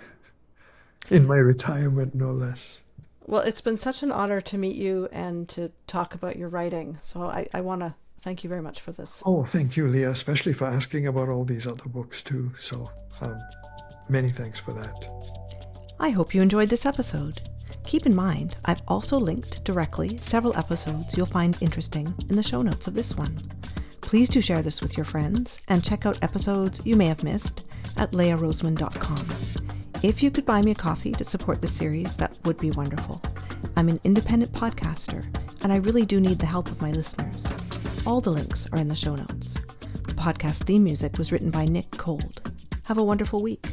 in my retirement, no less. Well, it's been such an honor to meet you and to talk about your writing. So I want to thank you very much for this. Oh, thank you, Leah, especially for asking about all these other books too. So many thanks for that. I hope you enjoyed this episode. Keep in mind, I've also linked directly several episodes you'll find interesting in the show notes of this one. Please do share this with your friends and check out episodes you may have missed at leahroseman.com. If you could buy me a coffee to support this series, that would be wonderful. I'm an independent podcaster, and I really do need the help of my listeners. All the links are in the show notes. The podcast theme music was written by Nick Cold. Have a wonderful week.